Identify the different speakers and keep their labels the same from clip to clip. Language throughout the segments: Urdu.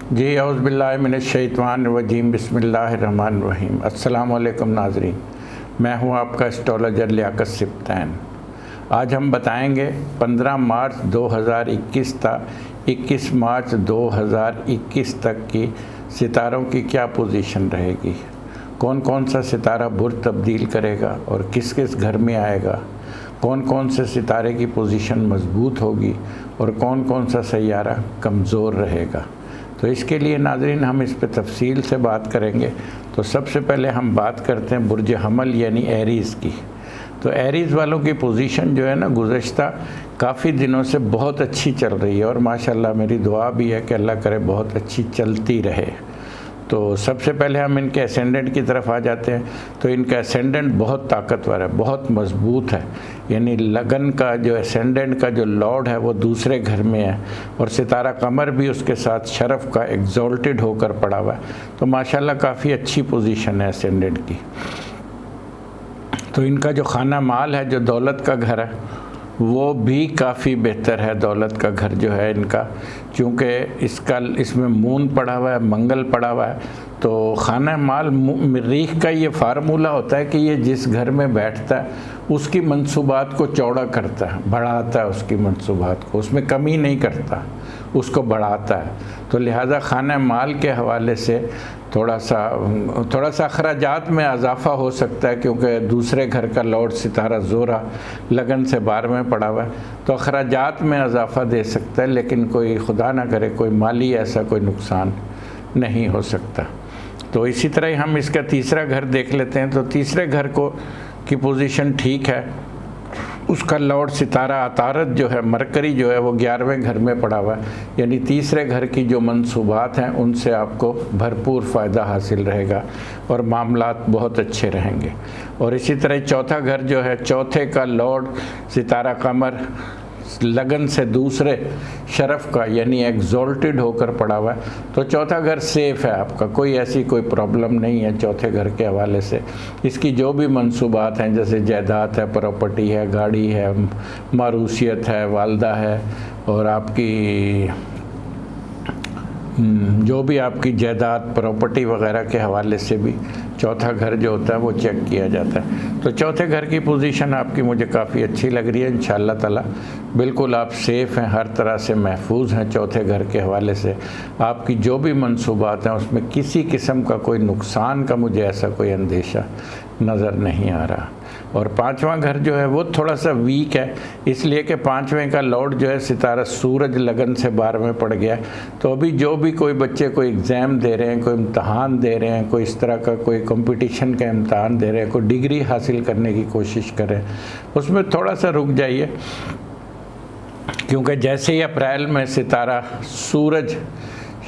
Speaker 1: جی اعوذ باللہ من الشیطان الرجیم بسم اللہ الرحمن الرحیم۔ السلام علیکم ناظرین، میں ہوں آپ کا اسٹرالوجر لیاقت سبتین۔ آج ہم بتائیں گے 15 مارچ 2021 تا 21 مارچ 2021 تک کی ستاروں کی کیا پوزیشن رہے گی، کون کون سا ستارہ برج تبدیل کرے گا اور کس کس گھر میں آئے گا، کون کون سے ستارے کی پوزیشن مضبوط ہوگی اور کون کون سا سیارہ کمزور رہے گا۔ تو اس کے لیے ناظرین ہم اس پہ تفصیل سے بات کریں گے۔ تو سب سے پہلے ہم بات کرتے ہیں برج حمل یعنی ایریز کی۔ تو ایریز والوں کی پوزیشن جو ہے نا گزشتہ کافی دنوں سے بہت اچھی چل رہی ہے، اور ماشاءاللہ میری دعا بھی ہے کہ اللہ کرے بہت اچھی چلتی رہے۔ تو سب سے پہلے ہم ان کے اسینڈنٹ کی طرف آ جاتے ہیں۔ تو ان کا اسینڈنٹ بہت طاقتور ہے، بہت مضبوط ہے، یعنی لگن کا جو اسینڈنٹ کا جو لارڈ ہے وہ دوسرے گھر میں ہے، اور ستارہ قمر بھی اس کے ساتھ شرف کا ایگزالٹڈ ہو کر پڑا ہوا ہے۔ تو ماشاءاللہ کافی اچھی پوزیشن ہے اسینڈنٹ کی۔ تو ان کا جو خانہ مال ہے، جو دولت کا گھر ہے، وہ بھی کافی بہتر ہے۔ دولت کا گھر جو ہے ان کا، چونکہ اس میں مون پڑا ہوا ہے، منگل پڑا ہوا ہے، تو خانہ مال مریخ کا یہ فارمولہ ہوتا ہے کہ یہ جس گھر میں بیٹھتا ہے اس کی منصوبات کو چوڑا کرتا ہے، بڑھاتا ہے، اس کی منصوبات کو، اس میں کمی نہیں کرتا، اس کو بڑھاتا ہے۔ تو لہٰذا خانہ مال کے حوالے سے تھوڑا سا اخراجات میں اضافہ ہو سکتا ہے، کیونکہ دوسرے گھر کا لارڈ ستارہ زورا لگن سے 12 میں پڑا ہوا ہے، تو اخراجات میں اضافہ دے سکتا ہے، لیکن کوئی خدا نہ کرے کوئی مالی ایسا کوئی نقصان نہیں ہو سکتا۔ تو اسی طرح ہی ہم اس کا تیسرا گھر دیکھ لیتے ہیں۔ تو تیسرے گھر کی پوزیشن ٹھیک ہے، اس کا لارڈ ستارہ عطارد جو ہے، مرکری جو ہے، وہ 11ویں گھر میں پڑا ہوا ہے، یعنی تیسرے گھر کی جو منصوبات ہیں ان سے آپ کو بھرپور فائدہ حاصل رہے گا اور معاملات بہت اچھے رہیں گے۔ اور اسی طرح چوتھا گھر جو ہے، چوتھے کا لارڈ ستارہ قمر لگن سے دوسرے شرف کا یعنی ایگزالٹڈ ہو کر پڑا ہوا ہے، تو چوتھا گھر سیف ہے آپ کا، کوئی پرابلم نہیں ہے چوتھے گھر کے حوالے سے۔ اس کی جو بھی منصوبات ہیں، جیسے جائیداد ہے، پراپرٹی ہے، گاڑی ہے، موروثیت ہے، والدہ ہے، اور آپ کی جو بھی آپ کی جائیداد پراپرٹی وغیرہ کے حوالے سے بھی چوتھا گھر جو ہوتا ہے وہ چیک کیا جاتا ہے۔ تو چوتھے گھر کی پوزیشن آپ کی مجھے کافی اچھی لگ رہی ہے، انشاءاللہ تعالی بالکل آپ سیف ہیں، ہر طرح سے محفوظ ہیں چوتھے گھر کے حوالے سے۔ آپ کی جو بھی منصوبات ہیں اس میں کسی قسم کا کوئی نقصان کا مجھے ایسا کوئی اندیشہ نظر نہیں آ رہا۔ اور پانچواں گھر جو ہے وہ تھوڑا سا ویک ہے، اس لیے کہ پانچویں کا لارڈ جو ہے ستارہ سورج لگن سے 12 میں پڑ گیا ہے۔ تو ابھی جو بھی کوئی بچے کوئی ایگزام دے رہے ہیں، کوئی امتحان دے رہے ہیں، کوئی اس طرح کا کوئی کمپٹیشن کا امتحان دے رہے ہیں، کوئی ڈگری حاصل کرنے کی کوشش کریں، اس میں تھوڑا سا رک جائیے، کیونکہ جیسے ہی اپریل میں ستارہ سورج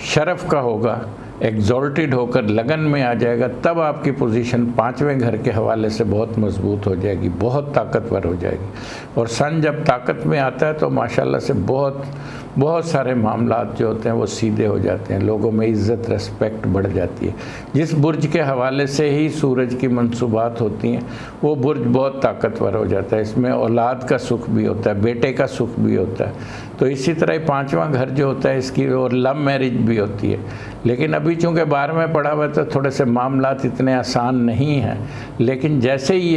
Speaker 1: شرف کا ہوگا، ایگزالٹڈ ہو کر لگن میں آ جائے گا، تب آپ کی پوزیشن پانچویں گھر کے حوالے سے بہت مضبوط ہو جائے گی، بہت طاقتور ہو جائے گی۔ اور سن جب طاقت میں آتا ہے تو ماشاءاللہ سے بہت سارے معاملات جو ہوتے ہیں وہ سیدھے ہو جاتے ہیں، لوگوں میں عزت ریسپیکٹ بڑھ جاتی ہے۔ جس برج کے حوالے سے ہی سورج کی منصوبات ہوتی ہیں وہ برج بہت طاقتور ہو جاتا ہے، اس میں اولاد کا سکھ بھی ہوتا ہے، بیٹے کا سکھ بھی ہوتا ہے۔ تو اسی طرح پانچواں گھر جو ہوتا ہے اس کی اور لو میرج بھی ہوتی ہے، لیکن ابھی چونکہ 12 میں پڑا ہوا ہے تو تھوڑے سے معاملات اتنے آسان نہیں ہیں، لیکن جیسے ہی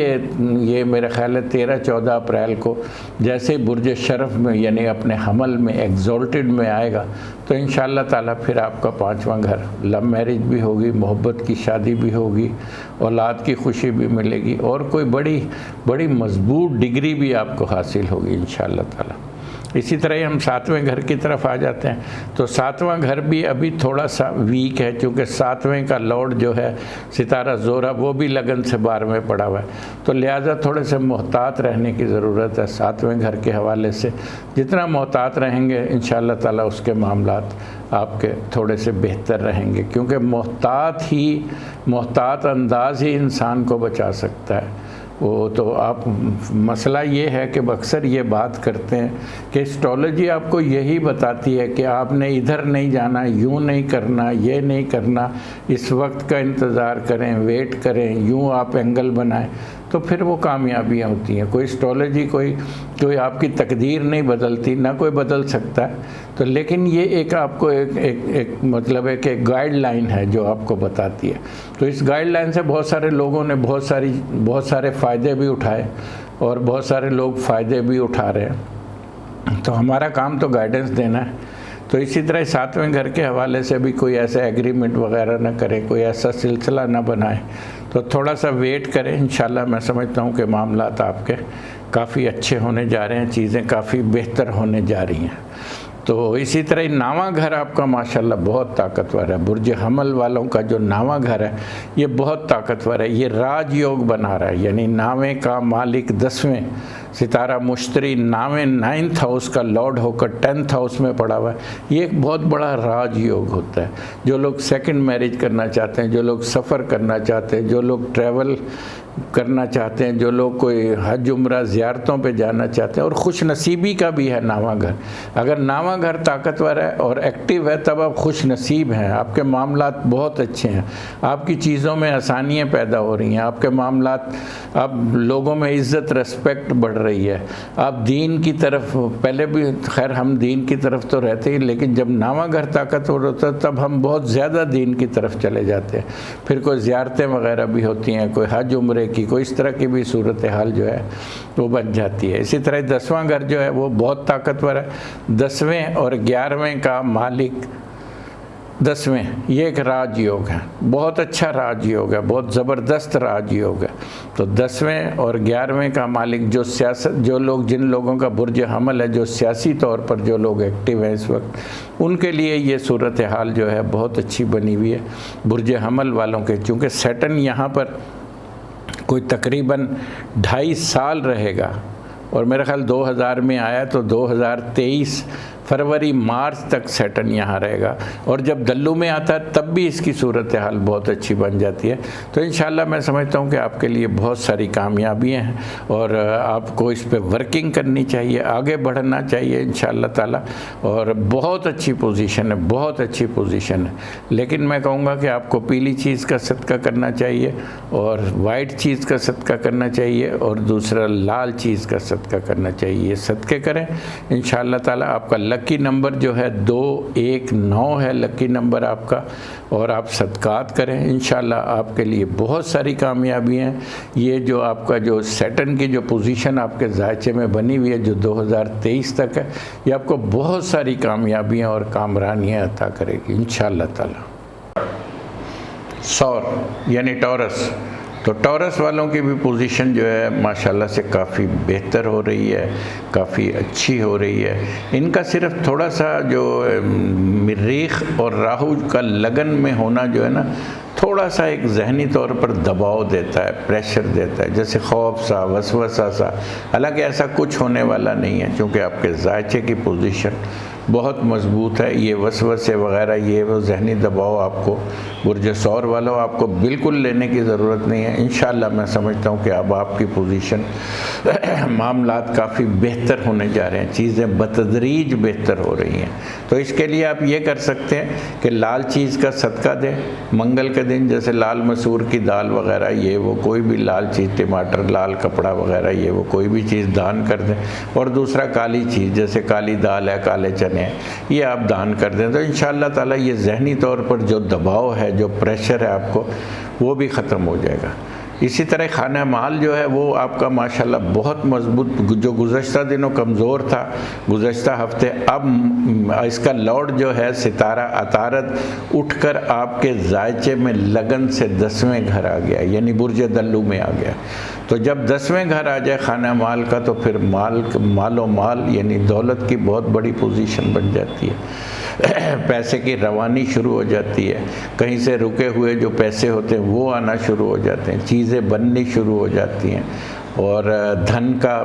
Speaker 1: یہ میرے خیال ہے 13-14 اپریل کو جیسے ہی برج شرف میں یعنی اپنے حمل میں ایگزالٹڈ میں آئے گا، تو انشاءاللہ تعالیٰ پھر آپ کا پانچواں گھر لو میرج بھی ہوگی، محبت کی شادی بھی ہوگی، اولاد کی خوشی بھی ملے گی، اور کوئی بڑی مضبوط ڈگری بھی آپ کو حاصل ہوگی انشاءاللہ تعالیٰ۔ اسی طرح ہی ہم 7ویں گھر کی طرف آ جاتے ہیں۔ تو 7واں گھر بھی ابھی تھوڑا سا ویک ہے، چونکہ 7ویں کا لارڈ جو ہے ستارہ زورا وہ بھی لگن سے 12 میں پڑا ہوا ہے، تو لہٰذا تھوڑے سے محتاط رہنے کی ضرورت ہے 7ویں گھر کے حوالے سے۔ جتنا محتاط رہیں گے انشاءاللہ تعالیٰ اس کے معاملات آپ کے تھوڑے سے بہتر رہیں گے، کیونکہ محتاط انداز ہی انسان کو بچا سکتا ہے۔ وہ تو آپ مسئلہ یہ ہے کہ اکثر یہ بات کرتے ہیں کہ اسٹرالوجی آپ کو یہی بتاتی ہے کہ آپ نے ادھر نہیں جانا، یوں نہیں کرنا، یہ نہیں کرنا، اس وقت کا انتظار کریں، ویٹ کریں، یوں آپ اینگل بنائیں۔ تو پھر وہ کامیابیاں ہوتی ہیں۔ کوئی اسٹرالوجی کوئی آپ کی تقدیر نہیں بدلتی، نہ کوئی بدل سکتا ہے، تو لیکن یہ ایک آپ کو ایک مطلب ہے کہ گائیڈ لائن ہے جو آپ کو بتاتی ہے۔ تو اس گائیڈ لائن سے بہت سارے لوگوں نے بہت سارے فائدے بھی اٹھائے اور بہت سارے لوگ فائدے بھی اٹھا رہے ہیں۔ تو ہمارا کام تو گائیڈنس دینا ہے۔ تو اسی طرح 7ویں گھر کے حوالے سے بھی کوئی ایسا ایگریمنٹ وغیرہ نہ کرے، کوئی ایسا سلسلہ نہ بنائے، تو تھوڑا سا ویٹ کریں۔ انشاءاللہ میں سمجھتا ہوں کہ معاملات آپ کے کافی اچھے ہونے جا رہے ہیں، چیزیں کافی بہتر ہونے جا رہی ہیں۔ تو اسی طرح 9واں گھر آپ کا ماشاءاللہ بہت طاقتور ہے۔ برج حمل والوں کا جو 9واں گھر ہے یہ بہت طاقتور ہے، یہ راج یوگ بنا رہا ہے، یعنی 9ویں کا مالک 10ویں ستارہ مشتری 9th ہاؤس کا لارڈ ہو کر 10th ہاؤس میں پڑا ہوا ہے۔ یہ ایک بہت بڑا راج یوگ ہوتا ہے۔ جو لوگ سیکنڈ میرج کرنا چاہتے ہیں، جو لوگ سفر کرنا چاہتے ہیں، جو لوگ ٹریول کرنا چاہتے ہیں، جو لوگ کوئی حج عمرہ زیارتوں پہ جانا چاہتے ہیں، اور خوش نصیبی کا بھی ہے 9واں گھر۔ اگر 9واں گھر طاقتور ہے اور ایکٹیو ہے تب آپ خوش نصیب ہیں، آپ کے معاملات بہت اچھے ہیں، آپ کی چیزوں میں آسانیاں پیدا ہو رہی ہیں، آپ کے معاملات، اب لوگوں میں عزت ریسپیکٹ بڑھ رہی ہے، آپ دین کی طرف، پہلے بھی خیر ہم دین کی طرف تو رہتے ہی، لیکن جب 9واں گھر طاقتور ہوتا ہے تب ہم بہت زیادہ دین کی طرف چلے جاتے ہیں۔ پھر کوئی زیارتیں وغیرہ بھی ہوتی ہیں، کوئی حج عمرے کی، کوئی اس طرح کی بھی صورتحال جو ہے وہ بن جاتی ہے۔ اسی طرح 10واں گھر جو ہے وہ بہت طاقتور ہے۔ 10ویں اور 11ویں کا مالک 10ویں، یہ ایک راج یوگ ہے، بہت اچھا راج یوگ ہے، بہت زبردست راج یوگ ہے۔ تو 10ویں اور 11ویں کا مالک جو جن لوگوں کا برج حمل ہے، جو سیاسی طور پر جو لوگ ایکٹیو ہیں اس وقت، ان کے لیے یہ صورتحال جو ہے بہت اچھی بنی ہوئی ہے۔ برج حمل والوں کے چونکہ سیٹن یہاں پر کوئی تقریباً 2.5 سال رہے گا، اور میرا خیال 2000 میں آیا تو 2023 فروری مارچ تک سیٹن یہاں رہے گا، اور جب دلو میں آتا ہے تب بھی اس کی صورتحال بہت اچھی بن جاتی ہے۔ تو انشاءاللہ میں سمجھتا ہوں کہ آپ کے لیے بہت ساری کامیابیاں ہیں، اور آپ کو اس پہ ورکنگ کرنی چاہیے، آگے بڑھنا چاہیے انشاءاللہ تعالیٰ، اور بہت اچھی پوزیشن ہے، بہت اچھی پوزیشن ہے۔ لیکن میں کہوں گا کہ آپ کو پیلی چیز کا صدقہ کرنا چاہیے، اور وائٹ چیز کا صدقہ کرنا چاہیے، اور دوسرا لال چیز کا صدقہ کرنا چاہیے۔ یہ صدقے کریں انشاءاللہ تعالیٰ۔ آپ کا لکی نمبر جو ہے 219 ہے لکی نمبر آپ کا، اور آپ صدقات کریں انشاءاللہ آپ کے لیے بہت ساری کامیابیاں ہیں۔ یہ جو آپ کا جو سیٹن کی جو پوزیشن آپ کے ذائچے میں بنی ہوئی ہے جو 2023 تک ہے، یہ آپ کو بہت ساری کامیابیاں اور کامرانیاں عطا کرے گی انشاءاللہ تعالیٰ۔ سور یعنی ٹورس، تو ٹورس والوں کی بھی پوزیشن جو ہے ماشاءاللہ سے کافی بہتر ہو رہی ہے، کافی اچھی ہو رہی ہے۔ ان کا صرف تھوڑا سا جو مریخ اور راہو کا لگن میں ہونا جو ہے نا، تھوڑا سا ایک ذہنی طور پر دباؤ دیتا ہے، پریشر دیتا ہے، جیسے خوف سا، وسوسہ سا۔ حالانکہ ایسا کچھ ہونے والا نہیں ہے، چونکہ آپ کے ذائچے کی پوزیشن بہت مضبوط ہے۔ یہ وسوسے وغیرہ، یہ وہ ذہنی دباؤ آپ کو برج سور والوں آپ کو بالکل لینے کی ضرورت نہیں ہے۔ انشاءاللہ میں سمجھتا ہوں کہ اب آپ کی پوزیشن معاملات کافی بہتر ہونے جا رہے ہیں، چیزیں بتدریج بہتر ہو رہی ہیں۔ تو اس کے لیے آپ یہ کر سکتے ہیں کہ لال چیز کا صدقہ دیں منگل کے دن، جیسے لال مسور کی دال وغیرہ، یہ وہ کوئی بھی لال چیز، ٹماٹر، لال کپڑا وغیرہ، یہ وہ کوئی بھی چیز دان کر دیں۔ اور دوسرا کالی چیز، جیسے کالی دال ہے، کالے چنے ہیں، یہ آپ دان کر دیں، تو انشاءاللہ تعالیٰ یہ ذہنی طور پر جو دباؤ ہے، جو پریشر ہے آپ کو، وہ بھی ختم ہو جائے گا۔ اسی طرح خانہ مال جو ہے وہ آپ کا ماشاءاللہ بہت مضبوط، جو گزشتہ دنوں کمزور تھا گزشتہ ہفتے، اب اس کا لارڈ جو ہے ستارہ عطارد اٹھ کر آپ کے ذائچے میں لگن سے 10ویں گھر آ گیا، یعنی برج دلو میں آ گیا۔ تو جب 10ویں گھر آ جائے خانہ مال کا تو پھر مال و مال یعنی دولت کی بہت بڑی پوزیشن بن جاتی ہے، پیسے کی روانی شروع ہو جاتی ہے، کہیں سے رکے ہوئے جو پیسے ہوتے ہیں وہ آنا شروع ہو جاتے ہیں، چیزیں بننی شروع ہو جاتی ہیں، اور دھن کا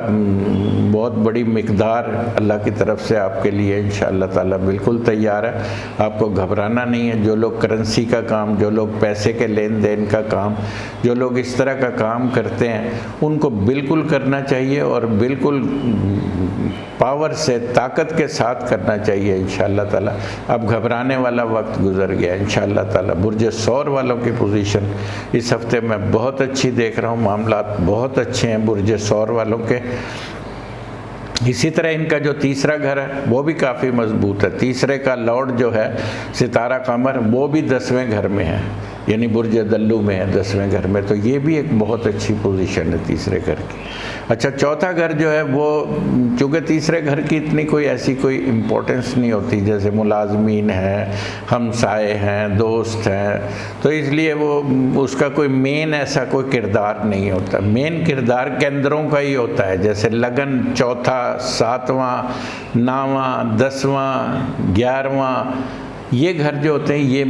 Speaker 1: بہت بڑی مقدار اللہ کی طرف سے آپ کے لیے انشاءاللہ تعالی بالکل تیار ہے. آپ کو گھبرانا نہیں ہے. جو لوگ کرنسی کا کام، جو لوگ پیسے کے لین دین کا کام، جو لوگ اس طرح کا کام کرتے ہیں ان کو بالکل کرنا چاہیے اور بالکل پاور سے، طاقت کے ساتھ کرنا چاہیے انشاءاللہ تعالی. اب گھبرانے والا وقت گزر گیا انشاءاللہ تعالی. برج ثور والوں کی پوزیشن اس ہفتے میں بہت اچھی دیکھ رہا ہوں، معاملات بہت اچھے ہیں برج ثور والوں کے. اسی طرح ان کا جو تیسرا گھر ہے وہ بھی کافی مضبوط ہے. تیسرے کا لارڈ جو ہے ستارہ قمر، وہ بھی 10ویں گھر میں ہے، یعنی برج دلو میں ہے 10ویں گھر میں. تو یہ بھی ایک بہت اچھی پوزیشن ہے تیسرے گھر کی. اچھا، چوتھا گھر جو ہے وہ چونکہ تیسرے گھر کی اتنی کوئی ایسی کوئی امپورٹنس نہیں ہوتی، جیسے ملازمین ہیں، ہمسائے ہیں، دوست ہیں، تو اس لیے وہ اس کا کوئی مین ایسا کوئی کردار نہیں ہوتا. مین کردار کیندروں کا ہی ہوتا ہے، جیسے لگن چوتھا، 7واں، 9واں، 10واں، 11واں، یہ گھر جو ہوتے ہیں یہ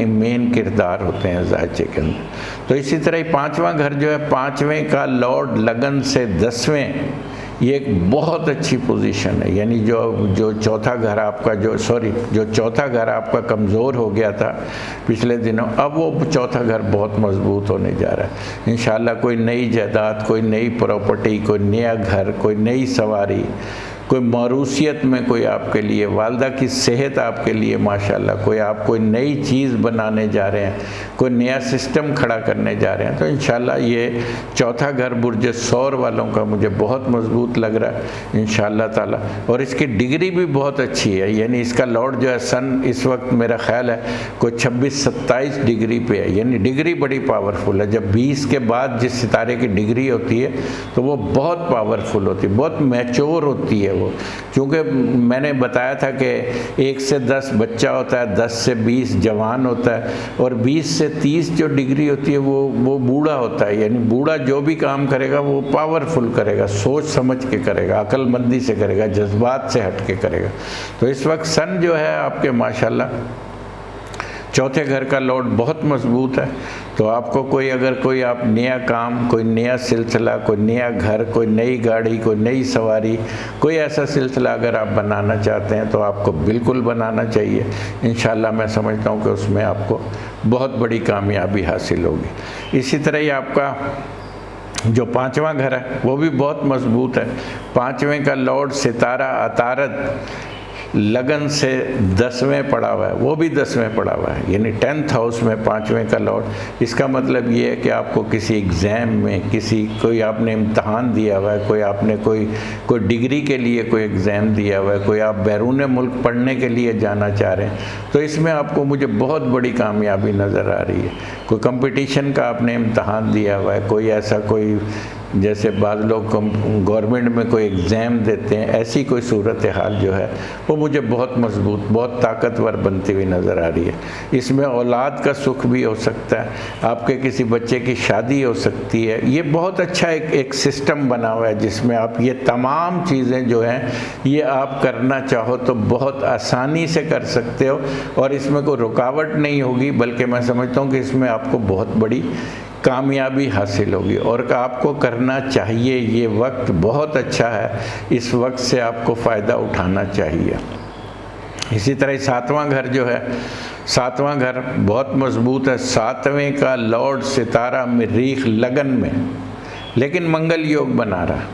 Speaker 1: مین کردار ہوتے ہیں زائچے کے اندر. تو اسی طرح ہی 5واں گھر جو ہے، 5ویں کا لارڈ لگن سے 10ویں، یہ ایک بہت اچھی پوزیشن ہے. یعنی جو چوتھا گھر آپ کا جو چوتھا گھر آپ کا کمزور ہو گیا تھا پچھلے دنوں، اب وہ چوتھا گھر بہت مضبوط ہونے جا رہا ہے انشاءاللہ. کوئی نئی جائیداد، کوئی نئی پراپرٹی، کوئی نیا گھر، کوئی نئی سواری، کوئی موروثیت میں کوئی آپ کے لیے، والدہ کی صحت آپ کے لیے ماشاءاللہ، آپ کوئی نئی چیز بنانے جا رہے ہیں، کوئی نیا سسٹم کھڑا کرنے جا رہے ہیں. تو انشاءاللہ یہ چوتھا گھر برج ثور والوں کا مجھے بہت مضبوط لگ رہا ہے انشاءاللہ تعالی. اور اس کی ڈگری بھی بہت اچھی ہے. یعنی اس کا لارڈ جو ہے سن اس وقت میرا خیال ہے کوئی 26-27 ڈگری پہ ہے. یعنی ڈگری بڑی پاورفل ہے. جب 20 کے بعد جس ستارے کی ڈگری ہوتی ہے تو وہ بہت پاورفل ہوتی ہے، بہت میچور ہوتی ہے. کیونکہ میں نے بتایا تھا کہ 1 سے 10 بچہ ہوتا ہے، 10 سے 20 جوان ہوتا ہے، اور 20 سے 30 جو ڈگری ہوتی ہے وہ بوڑھا ہوتا ہے. یعنی بوڑھا جو بھی کام کرے گا وہ پاورفل کرے گا، سوچ سمجھ کے کرے گا، عقل مندی سے کرے گا، جذبات سے ہٹ کے کرے گا. تو اس وقت سن جو ہے آپ کے ماشاءاللہ چوتھے گھر کا لارڈ بہت مضبوط ہے. تو آپ کو اگر کوئی آپ نیا کام، کوئی نیا سلسلہ، کوئی نیا گھر، کوئی نئی گاڑی، کوئی نئی سواری، کوئی ایسا سلسلہ اگر آپ بنانا چاہتے ہیں تو آپ کو بالکل بنانا چاہیے انشاءاللہ. میں سمجھتا ہوں کہ اس میں آپ کو بہت بڑی کامیابی حاصل ہوگی. اسی طرح ہی آپ کا جو 5واں گھر ہے وہ بھی بہت مضبوط ہے. 5ویں کا لارڈ ستارہ عطارد لگن سے 10ویں پڑا ہوا ہے، وہ بھی 10ویں پڑا ہوا ہے. یعنی 10th ہاؤس میں 5ویں کا لارڈ. اس کا مطلب یہ ہے کہ آپ کو کسی ایگزام میں، کوئی آپ نے امتحان دیا ہوا ہے، کوئی آپ نے کوئی ڈگری کے لیے کوئی ایگزام دیا ہوا ہے، کوئی آپ بیرون ملک پڑھنے کے لیے جانا چاہ رہے ہیں، تو اس میں آپ کو مجھے بہت بڑی کامیابی نظر آ رہی ہے. کوئی کمپٹیشن کا آپ نے امتحان دیا ہوا ہے، کوئی ایسا جیسے بعض لوگ گورنمنٹ میں کوئی ایگزام دیتے ہیں، ایسی کوئی صورتحال جو ہے وہ مجھے بہت مضبوط، بہت طاقتور بنتی ہوئی نظر آ رہی ہے. اس میں اولاد کا سکھ بھی ہو سکتا ہے، آپ کے کسی بچے کی شادی ہو سکتی ہے. یہ بہت اچھا ایک سسٹم بنا ہوا ہے جس میں آپ یہ تمام چیزیں جو ہیں یہ آپ کرنا چاہو تو بہت آسانی سے کر سکتے ہو، اور اس میں کوئی رکاوٹ نہیں ہوگی، بلکہ میں سمجھتا ہوں کہ اس میں آپ کو بہت بڑی کامیابی حاصل ہوگی. اور آپ کو کرنا چاہیے، یہ وقت بہت اچھا ہے، اس وقت سے آپ کو فائدہ اٹھانا چاہیے. اسی طرح 7واں گھر جو ہے، 7واں گھر بہت مضبوط ہے. 7ویں کا لارڈ ستارہ مریخ لگن میں، لیکن منگل یوگ بنا رہا.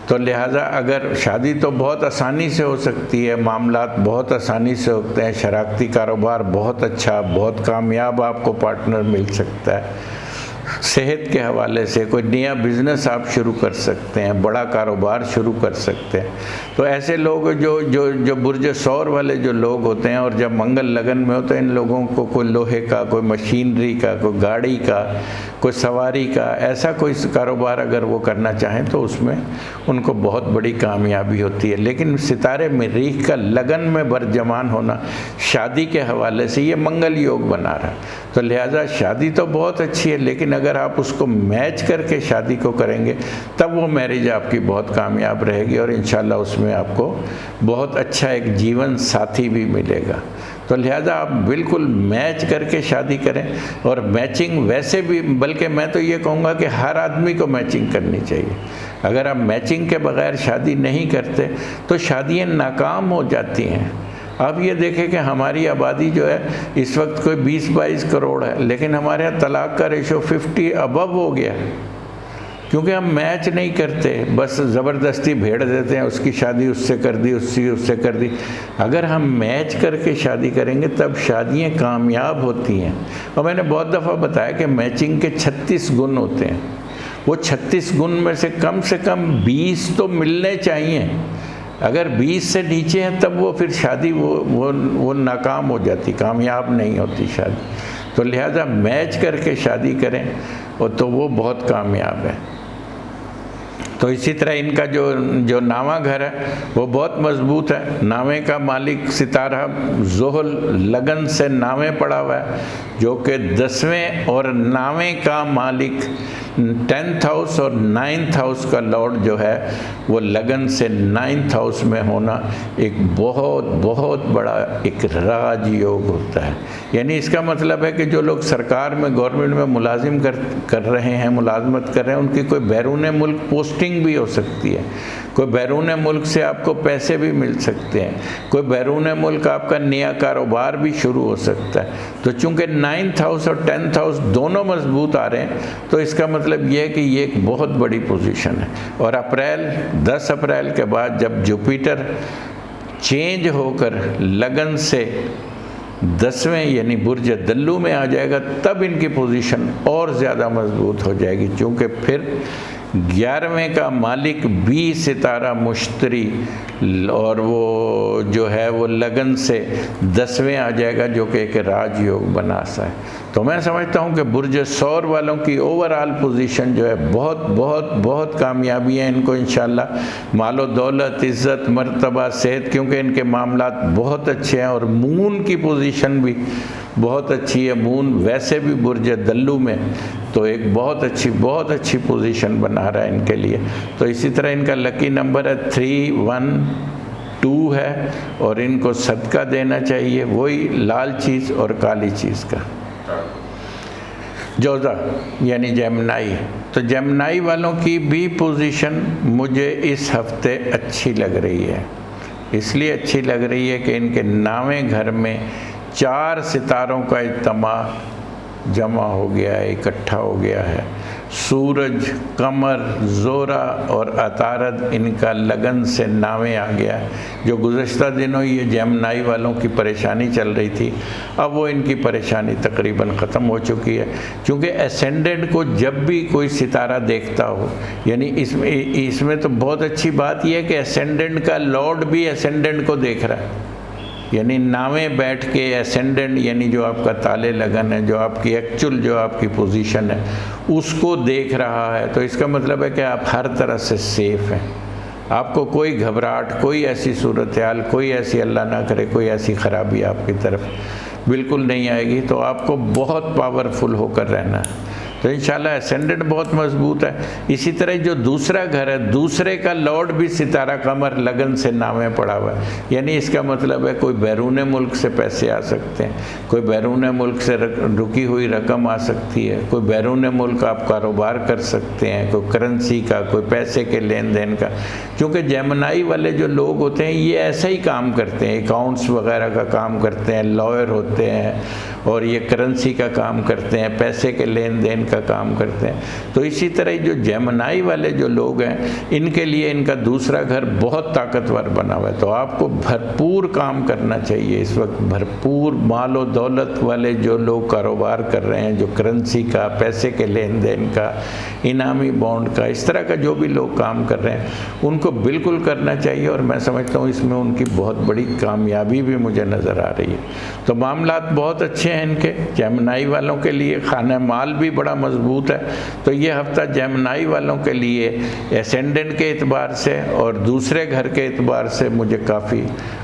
Speaker 1: تو لہٰذا اگر شادی تو بہت آسانی سے ہو سکتی ہے، معاملات بہت آسانی سے ہوتے ہیں، شراکتی کاروبار بہت اچھا، بہت کامیاب آپ کو پارٹنر مل سکتا ہے. صحت کے حوالے سے کوئی نیا بزنس آپ شروع کر سکتے ہیں، بڑا کاروبار شروع کر سکتے ہیں. تو ایسے لوگ جو برج ثور والے جو لوگ ہوتے ہیں، اور جب منگل لگن میں ہوتے ہیں، ان لوگوں کو کوئی لوہے کا، کوئی مشینری کا، کوئی گاڑی کا، کوئی سواری کا، ایسا کوئی کاروبار اگر وہ کرنا چاہیں تو اس میں ان کو بہت بڑی کامیابی ہوتی ہے. لیکن ستارے مریخ کا لگن میں برجمان ہونا شادی کے حوالے سے یہ منگل یوگ بنا رہا ہے. تو لہٰذا شادی تو بہت اچھی ہے، لیکن اگر اگر آپ اس کو میچ کر کے شادی کو کریں گے تب وہ میرج آپ کی بہت کامیاب رہے گی، اور انشاءاللہ اس میں آپ کو بہت اچھا ایک جیون ساتھی بھی ملے گا۔ تو لہذا آپ بالکل میچ کر کے شادی کریں، اور میچنگ ویسے بھی، بلکہ میں تو یہ کہوں گا کہ ہر آدمی کو میچنگ کرنی چاہیے۔ اگر آپ میچنگ کے بغیر شادی نہیں کرتے تو شادیاں ناکام ہو جاتی ہیں۔ آپ یہ دیکھیں کہ ہماری آبادی جو ہے اس وقت کوئی 20-22 کروڑ ہے، لیکن ہمارے یہاں طلاق کا ریشو 50 ابو ہو گیا، کیونکہ ہم میچ نہیں کرتے، بس زبردستی بھیڑ دیتے ہیں، اس کی شادی اس سے کر دی، اس سے کر دی۔ اگر ہم میچ کر کے شادی کریں گے تب شادیاں کامیاب ہوتی ہیں۔ اور میں نے بہت دفعہ بتایا کہ میچنگ کے 36 گن ہوتے ہیں، وہ 36 گن میں سے کم 20 تو ملنے چاہیے۔ اگر 20 سے نیچے ہیں تب وہ پھر شادی وہ ناکام ہو جاتی، کامیاب نہیں ہوتی شادی۔ تو لہذا میچ کر کے شادی کریں اور تو وہ بہت کامیاب ہے۔ تو اسی طرح ان کا جو نامہ گھر ہے وہ بہت مضبوط ہے۔ نامے کا مالک ستارہ زحل لگن سے نامے پڑا ہوا ہے، جو کہ 10ویں، اور نامے کا مالک 10th ہاؤس اور 9th ہاؤس کا لارڈ جو ہے وہ لگن سے 9th ہاؤس میں ہونا ایک بہت بہت بڑا ایک راج یوگ ہوتا ہے۔ یعنی اس کا مطلب ہے کہ جو لوگ سرکار میں، گورنمنٹ میں ملازم کر رہے ہیں، ملازمت کر رہے ہیں، ان کی کوئی بیرون ملک پوسٹنگ بھی ہو سکتی ہے، کوئی بیرون ملک سے آپ کو پیسے بھی مل سکتے ہیں، کوئی بیرون ملک آپ کا نیا کاروبار بھی شروع ہو سکتا ہے۔ تو چونکہ 9th ہاؤس اور 10th ہاؤس دونوں مضبوط آ رہے ہیں تو اس کا مطلب یہ ہے کہ یہ ایک بہت بڑی پوزیشن ہے۔ اور 10 اپریل کے بعد جب جوپیٹر چینج ہو کر لگن سے 10ویں یعنی برج دلو میں آ جائے گا تب ان کی پوزیشن اور زیادہ مضبوط ہو جائے گی، چونکہ پھر 11ویں کا مالک بھی ستارہ مشتری، اور وہ جو ہے وہ لگن سے 10ویں آ جائے گا، جو کہ ایک راج یوگ بنا سا ہے۔ تو میں سمجھتا ہوں کہ برج ثور والوں کی اوورآل پوزیشن جو ہے بہت بہت بہت کامیابی ہے۔ ان کو انشاءاللہ مال و دولت، عزت، مرتبہ، صحت، کیونکہ ان کے معاملات بہت اچھے ہیں، اور مون کی پوزیشن بھی بہت اچھی ہے۔ مون ویسے بھی برج دلو میں تو ایک بہت اچھی پوزیشن بنا رہا ہے ان کے لیے۔ تو اسی طرح ان کا لکی نمبر ہے 312 ہے، اور ان کو صدقہ دینا چاہیے وہی لال چیز اور کالی چیز کا۔ جوزہ یعنی جیمنائی، تو جیمنائی والوں کی بھی پوزیشن مجھے اس ہفتے اچھی لگ رہی ہے۔ اس لیے اچھی لگ رہی ہے کہ ان کے نامے گھر میں 4 ستاروں کا اجتماع جمع ہو گیا ہے، اکٹھا ہو گیا ہے۔ سورج، قمر، زہرہ اور عطارد ان کا لگن سے نامے آ گیا ہے۔ جو گزشتہ دنوں یہ جیمنائی والوں کی پریشانی چل رہی تھی، اب وہ ان کی پریشانی تقریباً ختم ہو چکی ہے، کیونکہ اسینڈنٹ کو جب بھی کوئی ستارہ دیکھتا ہو، یعنی اس میں تو بہت اچھی بات یہ ہے کہ اسینڈنٹ کا لارڈ بھی اسینڈنٹ کو دیکھ رہا ہے، یعنی نامے بیٹھ کے اسینڈنٹ یعنی جو آپ کا تالے لگن ہے، جو آپ کی ایکچول جو آپ کی پوزیشن ہے اس کو دیکھ رہا ہے، تو اس کا مطلب ہے کہ آپ ہر طرح سے سیف ہیں۔ آپ کو کوئی گھبراہٹ، کوئی ایسی صورتحال، کوئی ایسی اللہ نہ کرے کوئی ایسی خرابی آپ کی طرف بالکل نہیں آئے گی۔ تو آپ کو بہت پاورفل ہو کر رہنا ہے۔ تو انشاءاللہ اسینڈنٹ بہت مضبوط ہے۔ اسی طرح جو دوسرا گھر ہے، دوسرے کا لارڈ بھی ستارہ قمر لگن سے نامے پڑا ہوا ہے، یعنی اس کا مطلب ہے کوئی بیرون ملک سے پیسے آ سکتے ہیں، کوئی بیرون ملک سے رکی ہوئی رقم آ سکتی ہے، کوئی بیرون ملک آپ کاروبار کر سکتے ہیں، کوئی کرنسی کا، کوئی پیسے کے لین دین کا، کیونکہ جیمنائی والے جو لوگ ہوتے ہیں یہ ایسا ہی کام کرتے ہیں، اکاؤنٹس وغیرہ کا کام کرتے ہیں، لائر ہوتے ہیں، اور یہ کرنسی کا کام کرتے ہیں، پیسے کے لین دین کا کام کرتے ہیں۔ تو اسی طرح جو جیمنائی والے جو لوگ ہیں ان کے لیے ان کا دوسرا گھر بہت طاقتور بنا ہوا ہے۔ تو آپ کو بھرپور کام کرنا چاہیے اس وقت، بھرپور مال و دولت والے جو لوگ کاروبار کر رہے ہیں، جو کرنسی کا، پیسے کے لین دین کا، انعامی بانڈ کا، اس طرح کا جو بھی لوگ کام کر رہے ہیں ان کو بالکل کرنا چاہیے، اور میں سمجھتا ہوں اس میں ان کی بہت بڑی کامیابی بھی مجھے نظر آ رہی ہے۔ تو معاملات بہت اچھے ہیں ان کے جیمنائی والوں کے لیے، خانہ مال بھی بڑا مضبوط ہے۔ تو یہ ہفتہ جیمنائی والوں کے لیے اسینڈنٹ کے اعتبار سے اور دوسرے گھر کے اعتبار سے مجھے کافی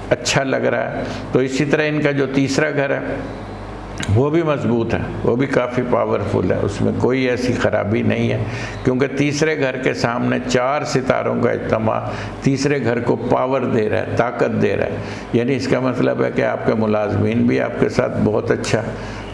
Speaker 1: اچھا لگ رہا ہے۔ تو اسی طرح ان کا جو تیسرا گھر ہے وہ بھی مضبوط ہے، وہ بھی کافی پاورفل ہے، اس میں کوئی ایسی خرابی نہیں ہے، کیونکہ تیسرے گھر کے سامنے 4 ستاروں کا اجتماع تیسرے گھر کو پاور دے رہا ہے، طاقت دے رہا ہے، یعنی اس کا مطلب ہے کہ آپ کے ملازمین بھی آپ کے ساتھ بہت اچھا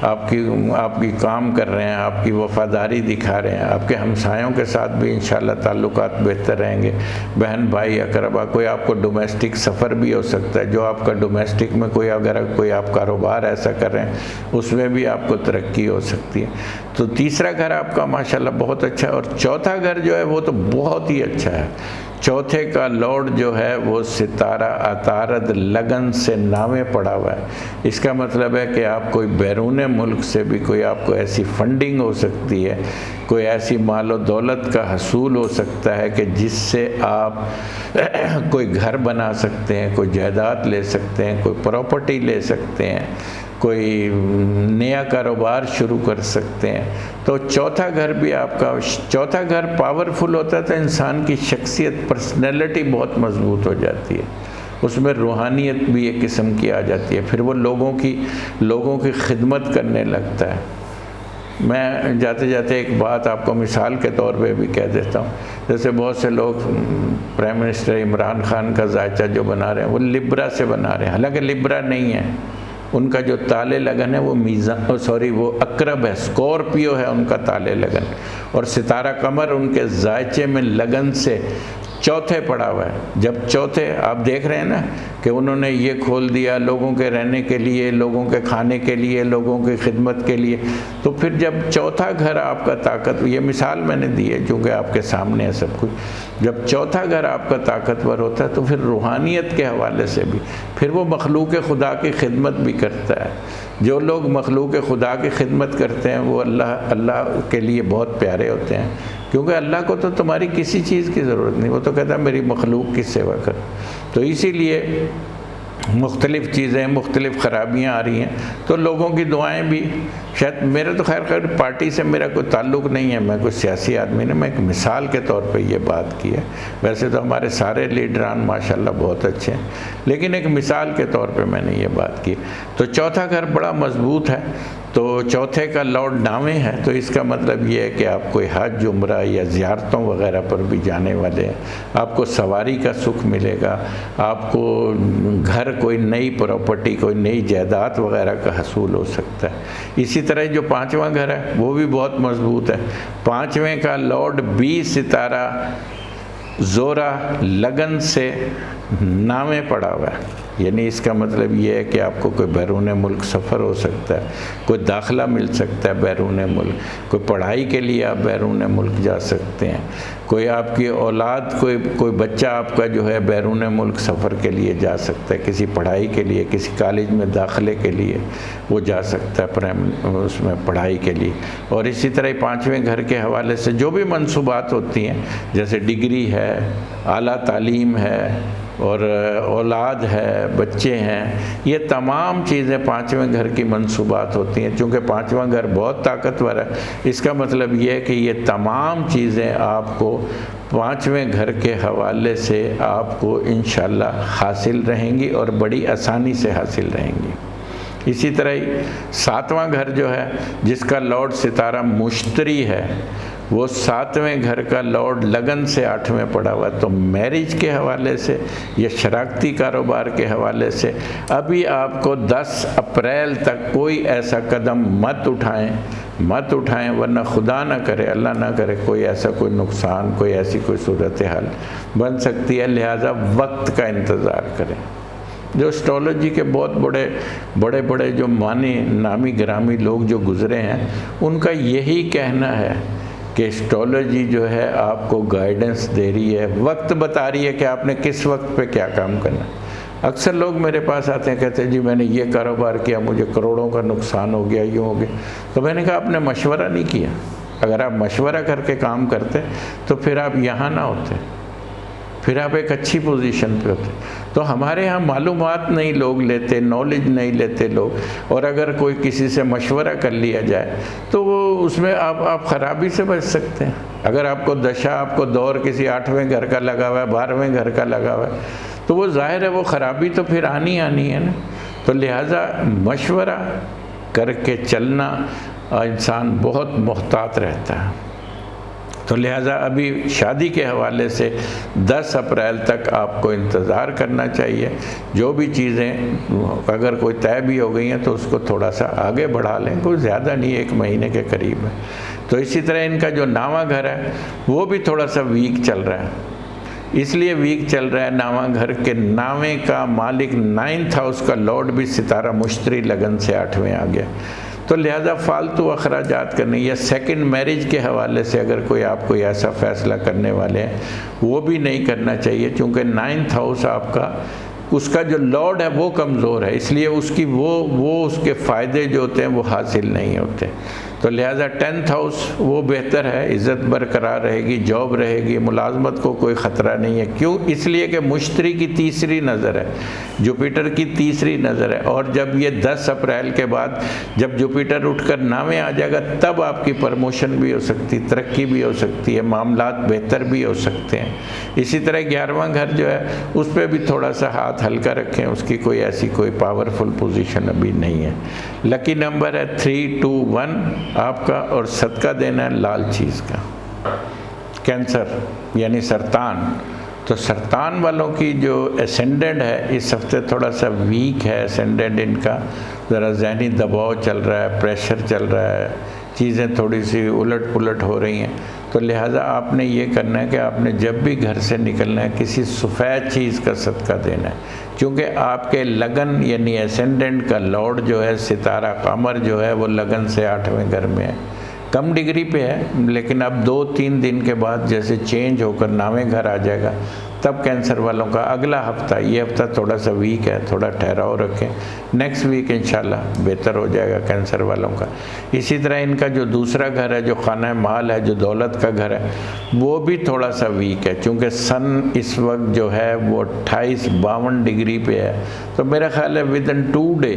Speaker 1: آپ کی کام کر رہے ہیں، آپ کی وفاداری دکھا رہے ہیں، آپ کے ہمسایوں کے ساتھ بھی انشاءاللہ تعلقات بہتر رہیں گے، بہن بھائی اقربا، کوئی آپ کو ڈومیسٹک سفر بھی ہو سکتا ہے، جو آپ کا ڈومیسٹک میں اگر کوئی آپ کاروبار ایسا کر رہے ہیں اس میں بھی آپ کو ترقی ہو سکتی ہے۔ تو تیسرا گھر آپ کا ماشاءاللہ بہت اچھا ہے، اور چوتھا گھر جو ہے وہ تو بہت ہی اچھا ہے۔ چوتھے کا لارڈ جو ہے وہ ستارہ عطارد لگن سے نامے پڑا ہوا ہے، اس کا مطلب ہے کہ آپ کوئی بیرون ملک سے بھی کوئی آپ کو ایسی فنڈنگ ہو سکتی ہے، کوئی ایسی مال و دولت کا حصول ہو سکتا ہے کہ جس سے آپ کوئی گھر بنا سکتے ہیں، کوئی جائیداد لے سکتے ہیں، کوئی پراپرٹی لے سکتے ہیں، کوئی نیا کاروبار شروع کر سکتے ہیں۔ تو چوتھا گھر بھی آپ کا، چوتھا گھر پاورفل ہوتا ہے تو انسان کی شخصیت، پرسنالٹی بہت مضبوط ہو جاتی ہے، اس میں روحانیت بھی ایک قسم کی آ جاتی ہے، پھر وہ لوگوں کی خدمت کرنے لگتا ہے۔ میں جاتے جاتے ایک بات آپ کو مثال کے طور پہ بھی کہہ دیتا ہوں، جیسے بہت سے لوگ پرائم منسٹر عمران خان کا ذائچہ جو بنا رہے ہیں وہ لبرا سے بنا رہے ہیں، حالانکہ لبرا نہیں ہے، ان کا جو تالے لگن ہے وہ وہ عقرب ہے، اسکورپیو ہے ان کا تالے لگن، اور ستارہ قمر ان کے ذائچے میں لگن سے چوتھے پڑا ہوا ہے۔ جب چوتھے آپ دیکھ رہے ہیں نا کہ انہوں نے یہ کھول دیا لوگوں کے رہنے کے لیے، لوگوں کے کھانے کے لیے، لوگوں کی خدمت کے لیے، تو پھر جب چوتھا گھر آپ کا طاقت، یہ مثال میں نے دی ہے چونکہ آپ کے سامنے ہے سب کچھ، جب چوتھا گھر آپ کا طاقتور ہوتا ہے تو پھر روحانیت کے حوالے سے بھی پھر وہ مخلوق خدا کی خدمت بھی کرتا ہے۔ جو لوگ مخلوق خدا کی خدمت کرتے ہیں وہ اللہ کے لیے بہت پیارے ہوتے ہیں، کیونکہ اللہ کو تو تمہاری کسی چیز کی ضرورت نہیں، وہ تو کہتا ہے میری مخلوق کی سیوا کر۔ تو اسی لیے مختلف چیزیں، مختلف خرابیاں آ رہی ہیں، تو لوگوں کی دعائیں بھی، شاید میرا تو خیر پارٹی سے میرا کوئی تعلق نہیں ہے، میں کوئی سیاسی آدمی نہیں، میں ایک مثال کے طور پہ یہ بات کی ہے، ویسے تو ہمارے سارے لیڈران ماشاءاللہ بہت اچھے ہیں، لیکن ایک مثال کے طور پہ میں نے یہ بات کی۔ تو چوتھا گھر بڑا مضبوط ہے، تو چوتھے کا لارڈ نامے ہے، تو اس کا مطلب یہ ہے کہ آپ کوئی حج، عمرہ یا زیارتوں وغیرہ پر بھی جانے والے ہیں، آپ کو سواری کا سکھ ملے گا، آپ کو گھر، کوئی نئی پراپرٹی، کوئی نئی جائیداد وغیرہ کا حصول ہو سکتا ہے۔ اسی طرح جو پانچواں گھر ہے وہ بھی بہت مضبوط ہے، پانچویں کا لارڈ 20 ستارہ زورا لگن سے نامے پڑا ہوا ہے، یعنی اس کا مطلب یہ ہے کہ آپ کو کوئی بیرون ملک سفر ہو سکتا ہے، کوئی داخلہ مل سکتا ہے بیرون ملک، کوئی پڑھائی کے لیے آپ بیرون ملک جا سکتے ہیں، کوئی آپ کی اولاد، کوئی بچہ آپ کا جو ہے بیرون ملک سفر کے لیے جا سکتا ہے، کسی پڑھائی کے لیے، کسی کالج میں داخلے کے لیے وہ جا سکتا ہے اس میں پڑھائی کے لیے۔ اور اسی طرح پانچویں گھر کے حوالے سے جو بھی منصوبات ہوتی ہیں، جیسے ڈگری ہے، اعلیٰ تعلیم ہے، اور اولاد ہے، بچے ہیں، یہ تمام چیزیں پانچویں گھر کی منصوبات ہوتی ہیں، چونکہ پانچواں گھر بہت طاقتور ہے، اس کا مطلب یہ ہے کہ یہ تمام چیزیں آپ کو پانچویں گھر کے حوالے سے آپ کو انشاءاللہ حاصل رہیں گی اور بڑی آسانی سے حاصل رہیں گی۔ اسی طرح ہی ساتواں گھر جو ہے جس کا لارڈ ستارہ مشتری ہے، وہ ساتویں گھر کا لارڈ لگن سے آٹھویں پڑا ہوا ہے، تو میرج کے حوالے سے یا شراکتی کاروبار کے حوالے سے ابھی آپ کو 10 اپریل تک کوئی ایسا قدم مت اٹھائیں، ورنہ خدا نہ کرے، اللہ نہ کرے، کوئی ایسا کوئی نقصان، کوئی ایسی کوئی صورتحال بن سکتی ہے، لہٰذا وقت کا انتظار کریں۔ جو اسٹرالوجی کے بہت بڑے جو نامی گرامی لوگ جو گزرے ہیں، ان کا یہی کہنا ہے کہ اسٹرالوجی جو ہے آپ کو گائیڈنس دے رہی ہے، وقت بتا رہی ہے کہ آپ نے کس وقت پہ کیا کام کرنا ہے۔ اکثر لوگ میرے پاس آتے ہیں، کہتے ہیں جی میں نے یہ کاروبار کیا، مجھے کروڑوں کا نقصان ہو گیا، یوں ہو گیا، تو میں نے کہا آپ نے مشورہ نہیں کیا، اگر آپ مشورہ کر کے کام کرتے تو پھر آپ یہاں نہ ہوتے، پھر آپ ایک اچھی پوزیشن پہ ہوتے۔ تو ہمارے ہاں معلومات نہیں لوگ لیتے، نالج نہیں لیتے لوگ، اور اگر کوئی کسی سے مشورہ کر لیا جائے تو وہ اس میں آپ خرابی سے بچ سکتے ہیں۔ اگر آپ کو دشا، آپ کو دور کسی 8ویں گھر کا لگا ہوا ہے، 12ویں گھر کا لگا ہوا ہے، تو وہ ظاہر ہے وہ خرابی تو پھر آنی ہے نا۔ تو لہٰذا مشورہ کر کے چلنا انسان بہت محتاط رہتا ہے۔ تو لہٰذا ابھی شادی کے حوالے سے 10 اپریل تک آپ کو انتظار کرنا چاہیے۔ جو بھی چیزیں اگر کوئی طے بھی ہو گئی ہیں تو اس کو تھوڑا سا آگے بڑھا لیں، کوئی زیادہ نہیں، 1 مہینے کے قریب ہے۔ تو اسی طرح ان کا جو 9واں گھر ہے وہ بھی تھوڑا سا ویک چل رہا ہے۔ اس لیے ویک چل رہا ہے 9واں گھر کے 9ویں کا مالک 9th ہاؤس کا لارڈ بھی ستارہ مشتری لگن سے 8ویں آ گیا۔ تو لہذا فالتو اخراجات کرنے یا سیکنڈ میرج کے حوالے سے اگر کوئی آپ کوئی ایسا فیصلہ کرنے والے ہیں وہ بھی نہیں کرنا چاہیے، چونکہ 9th ہاؤس آپ کا اس کا جو لارڈ ہے وہ کمزور ہے، اس لیے اس کی وہ اس کے فائدے جو ہوتے ہیں وہ حاصل نہیں ہوتے۔ تو لہٰذا 10th ہاؤس وہ بہتر ہے، عزت برقرار رہے گی، جاب رہے گی، ملازمت کو کوئی خطرہ نہیں ہے۔ کیوں؟ اس لیے کہ مشتری کی تیسری نظر ہے، جوپیٹر کی تیسری نظر ہے، اور جب یہ 10 اپریل کے بعد جب جوپیٹر اٹھ کر 9ویں آ جائے گا تب آپ کی پرموشن بھی ہو سکتی، ترقی بھی ہو سکتی ہے، معاملات بہتر بھی ہو سکتے ہیں۔ اسی طرح 11واں گھر جو ہے اس پہ بھی تھوڑا سا ہاتھ ہلکا رکھیں، اس کی کوئی ایسی کوئی پاورفل پوزیشن ابھی نہیں ہے۔ لکی نمبر ہے 321 آپ کا، اور صدقہ دینا ہے لال چیز کا۔ کینسر یعنی سرطان، تو سرطان والوں کی جو اسینڈنٹ ہے اس ہفتے تھوڑا سا ویک ہے، اسینڈنٹ ان کا ذرا ذہنی دباؤ چل رہا ہے، پریشر چل رہا ہے، چیزیں تھوڑی سی الٹ پلٹ ہو رہی ہیں۔ تو لہٰذا آپ نے یہ کرنا ہے کہ آپ نے جب بھی گھر سے نکلنا ہے کسی سفید چیز کا صدقہ دینا ہے، کیونکہ آپ کے لگن یعنی اسینڈنٹ کا لارڈ جو ہے ستارہ قمر جو ہے وہ لگن سے 8ویں گھر میں ہے، کم ڈگری پہ ہے، لیکن اب 2-3 دن کے بعد جیسے چینج ہو کر 9ویں گھر آ جائے گا تب کینسر والوں کا اگلا ہفتہ، یہ ہفتہ تھوڑا سا ویک ہے، تھوڑا ٹھہراؤ رکھیں، نیکسٹ ویک انشاءاللہ بہتر ہو جائے گا کینسر والوں کا۔ اسی طرح ان کا جو دوسرا گھر ہے جو خانہ مال ہے، جو دولت کا گھر ہے، وہ بھی تھوڑا سا ویک ہے، چونکہ سن اس وقت جو ہے وہ 28-52 ڈگری پہ ہے، تو میرا خیال ہے ودن 2 ڈے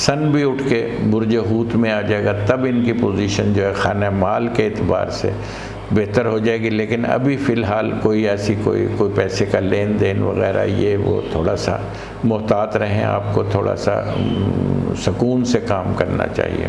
Speaker 1: سن بھی اٹھ کے برج حوت میں آ جائے گا، تب ان کی پوزیشن جو ہے خانہ مال کے اعتبار سے بہتر ہو جائے گی۔ لیکن ابھی فی الحال کوئی ایسی کوئی پیسے کا لین دین وغیرہ یہ وہ تھوڑا سا محتاط رہیں، آپ کو تھوڑا سا سکون سے کام کرنا چاہیے۔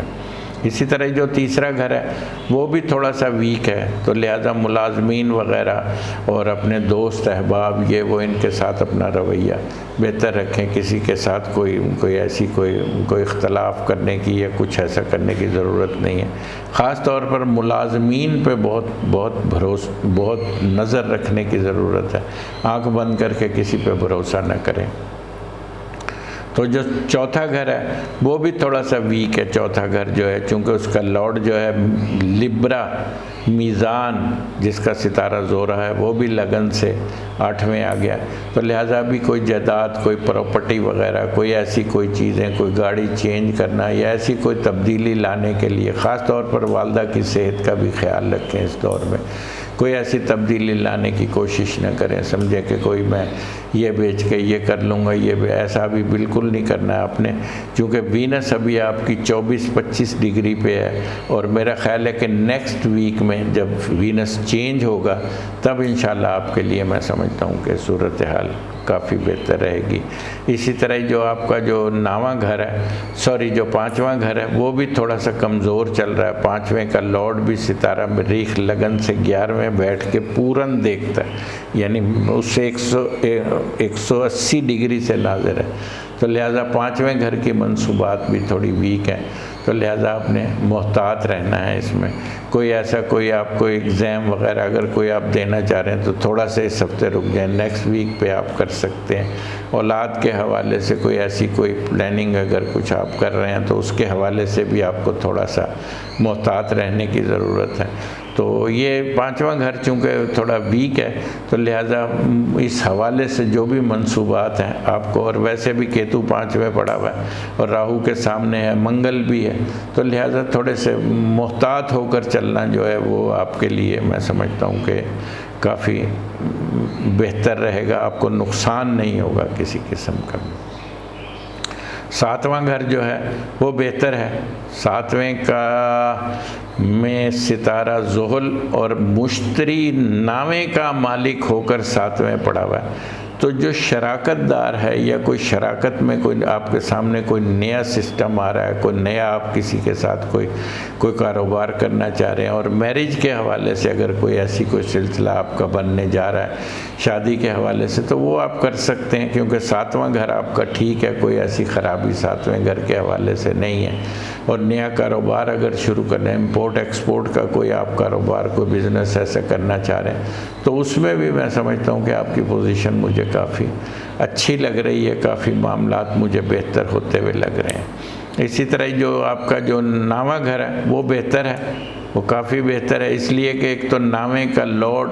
Speaker 1: اسی طرح جو تیسرا گھر ہے وہ بھی تھوڑا سا ویک ہے، تو لہذا ملازمین وغیرہ اور اپنے دوست احباب یہ وہ ان کے ساتھ اپنا رویہ بہتر رکھیں، کسی کے ساتھ کوئی ایسی کوئی اختلاف کرنے کی یا کچھ ایسا کرنے کی ضرورت نہیں ہے۔ خاص طور پر ملازمین پہ بہت نظر رکھنے کی ضرورت ہے، آنکھ بند کر کے کسی پہ بھروسہ نہ کریں۔ تو جو چوتھا گھر ہے وہ بھی تھوڑا سا ویک ہے، چوتھا گھر جو ہے چونکہ اس کا لارڈ جو ہے لبرا میزان جس کا ستارہ زورہ ہے وہ بھی لگن سے 8ویں آ گیا، تو لہٰذا بھی کوئی جائیداد، کوئی پراپرٹی وغیرہ، کوئی ایسی کوئی چیزیں، کوئی گاڑی چینج کرنا یا ایسی کوئی تبدیلی لانے کے لیے، خاص طور پر والدہ کی صحت کا بھی خیال رکھیں اس دور میں، کوئی ایسی تبدیلی لانے کی کوشش نہ کریں، سمجھے کہ کوئی میں یہ بیچ کے یہ کر لوں گا، یہ ایسا بھی بالکل نہیں کرنا ہے آپ نے، چونکہ وینس ابھی آپ کی 24-25 ڈگری پہ ہے، اور میرا خیال ہے کہ نیکسٹ ویک میں جب وینس چینج ہوگا تب انشاءاللہ آپ کے لیے میں سمجھتا ہوں کہ صورتحال کافی بہتر رہے گی۔ اسی طرح جو آپ کا جو 9واں گھر ہے جو 5واں گھر ہے وہ بھی تھوڑا سا کمزور چل رہا ہے، 5ویں کا لارڈ بھی ستارہ مریخ لگن سے 11ویں بیٹھ کے پورن دیکھتا ہے، یعنی اس سے 180 ڈگری سے ناظر ہے، تو لہٰذا 5ویں گھر کی منصوبات بھی تھوڑی ویک ہیں، تو لہٰذا آپ نے محتاط رہنا ہے اس میں۔ کوئی ایسا آپ کو ایگزام وغیرہ اگر کوئی آپ دینا چاہ رہے ہیں تو تھوڑا سا اس ہفتے رک جائیں، نیکسٹ ویک پہ آپ کر سکتے ہیں۔ اولاد کے حوالے سے کوئی ایسی کوئی پلاننگ اگر کچھ آپ کر رہے ہیں تو اس کے حوالے سے بھی آپ کو تھوڑا سا محتاط رہنے کی ضرورت ہے۔ تو یہ 5واں گھر چونکہ تھوڑا ویک ہے تو لہٰذا اس حوالے سے جو بھی منصوبات ہیں آپ کو، اور ویسے بھی کیتو 5ویں پڑا ہوا ہے اور راہو کے سامنے ہے، منگل بھی ہے، تو لہٰذا تھوڑے سے محتاط ہو کر چلنا جو ہے وہ آپ کے لیے میں سمجھتا ہوں کہ کافی بہتر رہے گا، آپ کو نقصان نہیں ہوگا کسی قسم کا۔ 7واں گھر جو ہے وہ بہتر ہے، 7ویں کا میں ستارہ زحل اور مشتری 9ویں کا مالک ہو کر 7ویں پڑا ہوا ہے، تو جو شراکت دار ہے یا کوئی شراکت میں کوئی آپ کے سامنے کوئی نیا سسٹم آ رہا ہے، کوئی نیا آپ کسی کے ساتھ کوئی کاروبار کرنا چاہ رہے ہیں، اور میرج کے حوالے سے اگر کوئی ایسی کوئی سلسلہ آپ کا بننے جا رہا ہے شادی کے حوالے سے، تو وہ آپ کر سکتے ہیں، کیونکہ 7واں گھر آپ کا ٹھیک ہے، کوئی ایسی خرابی 7ویں گھر کے حوالے سے نہیں ہے۔ اور نیا کاروبار اگر شروع کرنا ہے، امپورٹ ایکسپورٹ کا کوئی آپ کاروبار کوئی بزنس ایسا کرنا چاہ رہے ہیں، تو اس میں بھی میں سمجھتا ہوں کہ آپ کی پوزیشن مجھے کافی اچھی لگ رہی ہے، کافی معاملات مجھے بہتر ہوتے ہوئے لگ رہے ہیں۔ اسی طرح جو آپ کا جو 9واں گھر ہے وہ بہتر ہے، وہ کافی بہتر ہے، اس لیے کہ ایک تو 9ویں کا لارڈ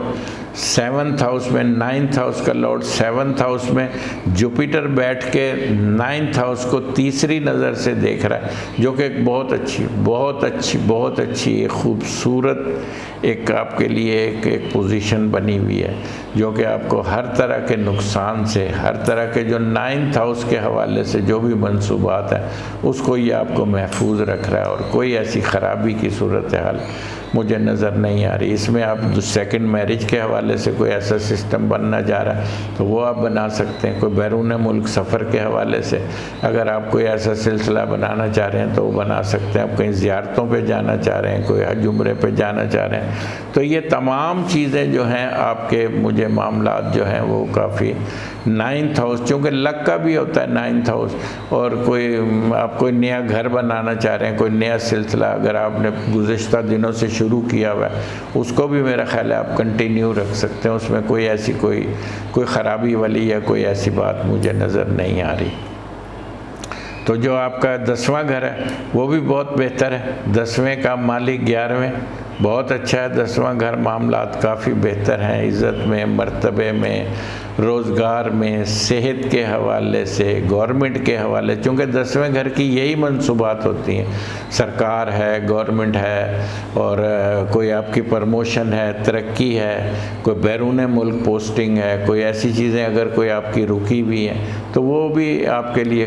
Speaker 1: 7th ہاؤس میں، 9th ہاؤس کا لارڈ 7th ہاؤس میں، جوپیٹر بیٹھ کے 9th ہاؤس کو تیسری نظر سے دیکھ رہا ہے، جو کہ ایک بہت اچھی ایک خوبصورت ایک آپ کے لیے ایک پوزیشن بنی ہوئی ہے، جو کہ آپ کو ہر طرح کے نقصان سے، ہر طرح کے جو 9th ہاؤس کے حوالے سے جو بھی منصوبات ہیں اس کو یہ آپ کو محفوظ رکھ رہا ہے، اور کوئی ایسی خرابی کی صورتحال مجھے نظر نہیں آ رہی۔ اس میں آپ 2nd میرج کے حوالے سے کوئی ایسا سسٹم بننا جا رہا ہے تو وہ آپ بنا سکتے ہیں، کوئی بیرون ملک سفر کے حوالے سے اگر آپ کوئی ایسا سلسلہ بنانا چاہ رہے ہیں تو وہ بنا سکتے ہیں، آپ کہیں زیارتوں پہ جانا چاہ رہے ہیں، کوئی حج عمرے پہ جانا چاہ رہے ہیں، تو یہ تمام چیزیں جو ہیں آپ کے مجھے معاملات جو ہیں وہ کافی 9th ہاؤس، چونکہ لک کا بھی ہوتا ہے 9th ہاؤس، اور آپ کوئی نیا گھر بنانا چاہ رہے ہیں، کوئی نیا سلسلہ اگر آپ نے گزشتہ دنوں سے شروع کیا ہوا ہے اس کو بھی میرا خیال ہے آپ کنٹینیو رکھ سکتے ہیں، اس میں کوئی ایسی کوئی خرابی والی یا کوئی ایسی بات مجھے نظر نہیں آ رہی۔ تو جو آپ کا 10واں گھر ہے وہ بھی بہت بہتر ہے، 10ویں کا مالک 11ویں، بہت اچھا ہے 10واں گھر، معاملات کافی بہتر ہیں، عزت میں، مرتبے میں، روزگار میں، صحت کے حوالے سے، گورنمنٹ کے حوالے، چونکہ 10ویں گھر کی یہی منصوبات ہوتی ہیں، سرکار ہے، گورنمنٹ ہے، اور کوئی آپ کی پرموشن ہے، ترقی ہے، کوئی بیرون ملک پوسٹنگ ہے، کوئی ایسی چیزیں اگر کوئی آپ کی رکی ہوئی ہیں تو وہ بھی آپ کے لیے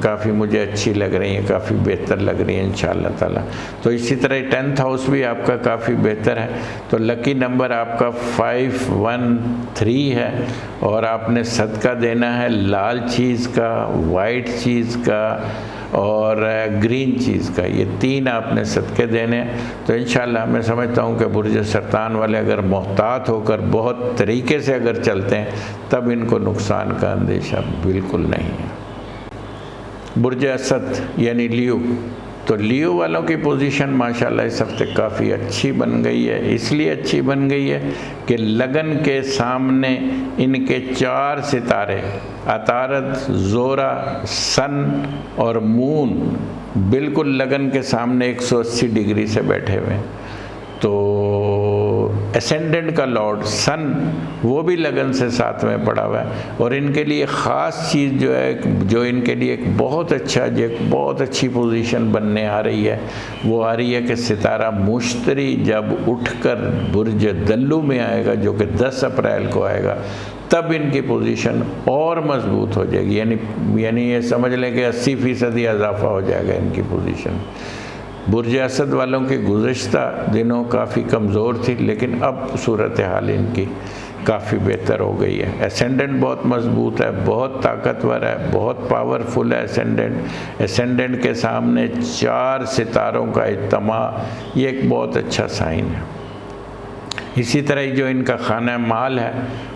Speaker 1: کافی مجھے اچھی لگ رہی ہیں، کافی بہتر لگ رہی ہیں انشاءاللہ تعالی۔ تو اسی طرح 10th ہاؤس بھی آپ کا کافی بہتر ہے، تو لکی نمبر آپ کا 513 ہے، اور آپ نے صدقہ دینا ہے لال چیز کا، وائٹ چیز کا اور گرین چیز کا، یہ 3 آپ نے صدقے دینے ہیں۔ تو انشاءاللہ میں سمجھتا ہوں کہ برج سرطان والے اگر محتاط ہو کر بہت طریقے سے اگر چلتے ہیں تب ان کو نقصان کا اندیشہ بالکل نہیں ہے۔ برج اسد یعنی لیو، تو لیو والوں کی پوزیشن ماشاءاللہ اس ہفتے کافی اچھی بن گئی ہے، اس لیے اچھی بن گئی ہے کہ لگن کے سامنے ان کے 4 ستارے عطارد، زورا، سن اور مون بالکل لگن کے سامنے 180 ڈگری سے بیٹھے ہوئے ہیں۔ تو اسینڈنٹ کا لارڈ سن وہ بھی لگن سے 7ویں پڑا ہوا ہے، اور ان کے لیے خاص چیز جو ہے، جو ان کے لیے ایک بہت اچھی پوزیشن بننے آ رہی ہے، وہ آ رہی ہے کہ ستارہ مشتری جب اٹھ کر برج دلو میں آئے گا، جو کہ 10 اپریل کو آئے گا، تب ان کی پوزیشن اور مضبوط ہو جائے گی، یعنی یہ سمجھ لیں کہ 80% اضافہ ہو جائے گا ان کی پوزیشن۔ برج اسد والوں کی گزشتہ دنوں کافی کمزور تھی، لیکن اب صورتحال ان کی کافی بہتر ہو گئی ہے۔ اسینڈنٹ بہت مضبوط ہے، بہت طاقتور ہے، بہت پاورفل ہے اسینڈنٹ کے سامنے 4 ستاروں کا اجتماع، یہ ایک بہت اچھا سائن ہے۔ اسی طرح جو ان کا خانہ مال ہے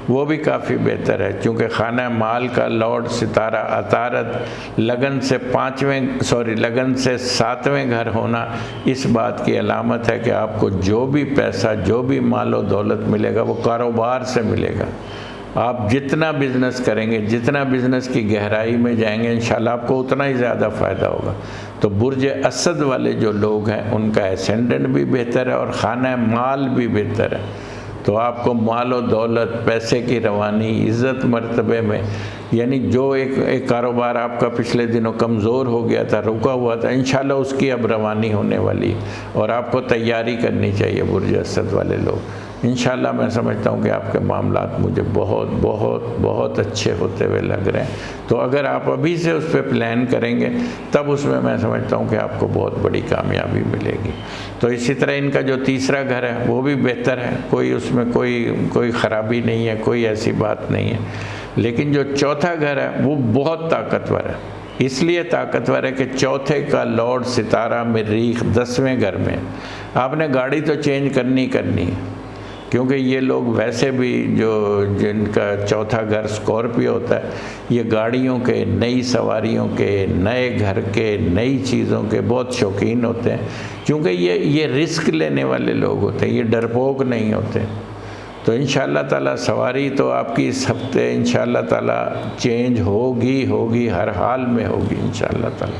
Speaker 1: وہ بھی کافی بہتر ہے، چونکہ خانہ مال کا لارڈ ستارہ عطارد لگن سے 7ویں گھر ہونا اس بات کی علامت ہے کہ آپ کو جو بھی پیسہ، جو بھی مال و دولت ملے گا وہ کاروبار سے ملے گا۔ آپ جتنا بزنس کریں گے، جتنا بزنس کی گہرائی میں جائیں گے، انشاءاللہ آپ کو اتنا ہی زیادہ فائدہ ہوگا۔ تو برج اسد والے جو لوگ ہیں ان کا اسینڈنٹ بھی بہتر ہے اور خانہ مال بھی بہتر ہے، تو آپ کو مال و دولت، پیسے کی روانی، عزت مرتبے میں، یعنی جو ایک کاروبار آپ کا پچھلے دنوں کمزور ہو گیا تھا، رکا ہوا تھا، انشاءاللہ اس کی اب روانی ہونے والی ہے، اور آپ کو تیاری کرنی چاہیے برج اسد والے لوگ۔ انشاءاللہ میں سمجھتا ہوں کہ آپ کے معاملات مجھے بہت بہت بہت اچھے ہوتے ہوئے لگ رہے ہیں، تو اگر آپ ابھی سے اس پہ پلان کریں گے تب اس میں سمجھتا ہوں کہ آپ کو بہت بڑی کامیابی ملے گی۔ تو اسی طرح ان کا جو تیسرا گھر ہے وہ بھی بہتر ہے، کوئی اس میں کوئی خرابی نہیں ہے، کوئی ایسی بات نہیں ہے۔ لیکن جو چوتھا گھر ہے وہ بہت طاقتور ہے، اس لیے طاقتور ہے کہ چوتھے کا لارڈ ستارہ مریخ 10ویں گھر میں۔ آپ نے گاڑی تو چینج کرنی ہے، کیونکہ یہ لوگ ویسے بھی جن کا چوتھا گھر اسکارپیو ہوتا ہے، یہ گاڑیوں کے، نئی سواریوں کے، نئے گھر کے، نئی چیزوں کے بہت شوقین ہوتے ہیں، کیونکہ یہ رسک لینے والے لوگ ہوتے ہیں، یہ ڈرپوک نہیں ہوتے۔ تو انشاءاللہ تعالیٰ سواری تو آپ کی اس ہفتے انشاءاللہ تعالیٰ چینج ہوگی، ہر حال میں ہوگی انشاءاللہ تعالیٰ،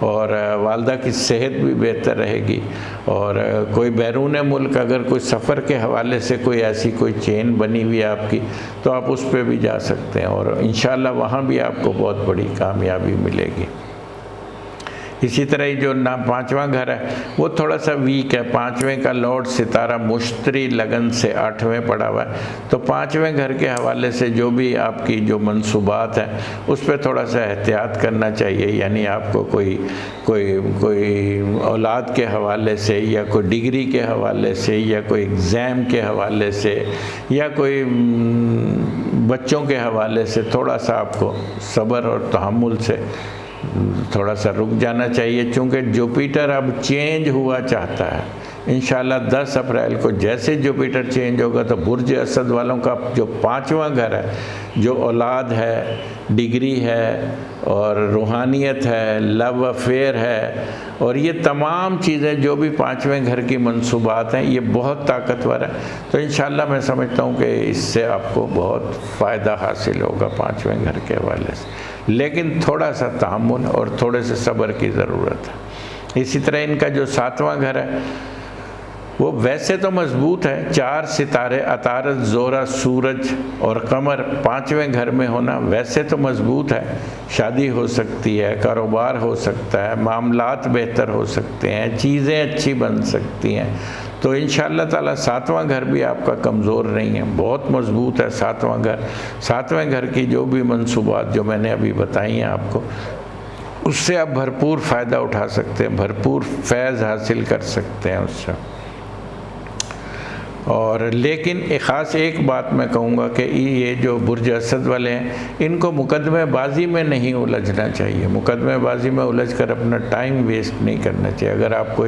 Speaker 1: اور والدہ کی صحت بھی بہتر رہے گی، اور کوئی بیرون ملک اگر کوئی سفر کے حوالے سے کوئی چین بنی ہوئی ہے آپ کی، تو آپ اس پہ بھی جا سکتے ہیں، اور انشاءاللہ وہاں بھی آپ کو بہت بڑی کامیابی ملے گی۔ اسی طرح ہی جو 5واں گھر ہے وہ تھوڑا سا ویک ہے، 5ویں کا لارڈ ستارہ مشتری لگن سے 8ویں پڑا ہوا ہے، تو 5ویں گھر کے حوالے سے جو بھی آپ کی جو منصوبات ہیں اس پہ تھوڑا سا احتیاط کرنا چاہیے، یعنی آپ کو کوئی اولاد کے حوالے سے، یا کوئی ڈگری کے حوالے سے، یا کوئی ایگزام کے حوالے سے، یا کوئی بچوں کے حوالے سے تھوڑا سا آپ کو صبر اور تحمل سے تھوڑا سا رک جانا چاہیے، چونکہ جوپیٹر اب چینج ہوا چاہتا ہے۔ انشاءاللہ 10 اپریل کو جیسے جوپیٹر چینج ہوگا تو برج اسد والوں کا جو 5واں گھر ہے، جو اولاد ہے، ڈگری ہے، اور روحانیت ہے، لو افیئر ہے، اور یہ تمام چیزیں جو بھی 5ویں گھر کی منصوبات ہیں یہ بہت طاقتور ہے، تو انشاءاللہ میں سمجھتا ہوں کہ اس سے آپ کو بہت فائدہ حاصل ہوگا 5ویں گھر کے حوالے سے، لیکن تھوڑا سا تحمل اور تھوڑے سے صبر کی ضرورت ہے۔ اسی طرح ان کا جو 7واں گھر ہے وہ ویسے تو مضبوط ہے، 4 ستارے عطارد، زہرہ، سورج اور قمر 5ویں گھر میں ہونا ویسے تو مضبوط ہے، شادی ہو سکتی ہے، کاروبار ہو سکتا ہے، معاملات بہتر ہو سکتے ہیں، چیزیں اچھی بن سکتی ہیں، تو انشاءاللہ تعالیٰ 7واں گھر بھی آپ کا کمزور نہیں ہے، بہت مضبوط ہے 7واں گھر۔ 7ویں گھر کی جو بھی منصوبات جو میں نے ابھی بتائی ہیں آپ کو، اس سے آپ بھرپور فائدہ اٹھا سکتے ہیں، بھرپور فیض حاصل کر سکتے ہیں اس سے۔ اور لیکن خاص ایک بات میں کہوں گا کہ یہ جو برج اسد والے ہیں ان کو مقدمے بازی میں نہیں الجھنا چاہیے، مقدمے بازی میں الجھ کر اپنا ٹائم ویسٹ نہیں کرنا چاہیے۔ اگر آپ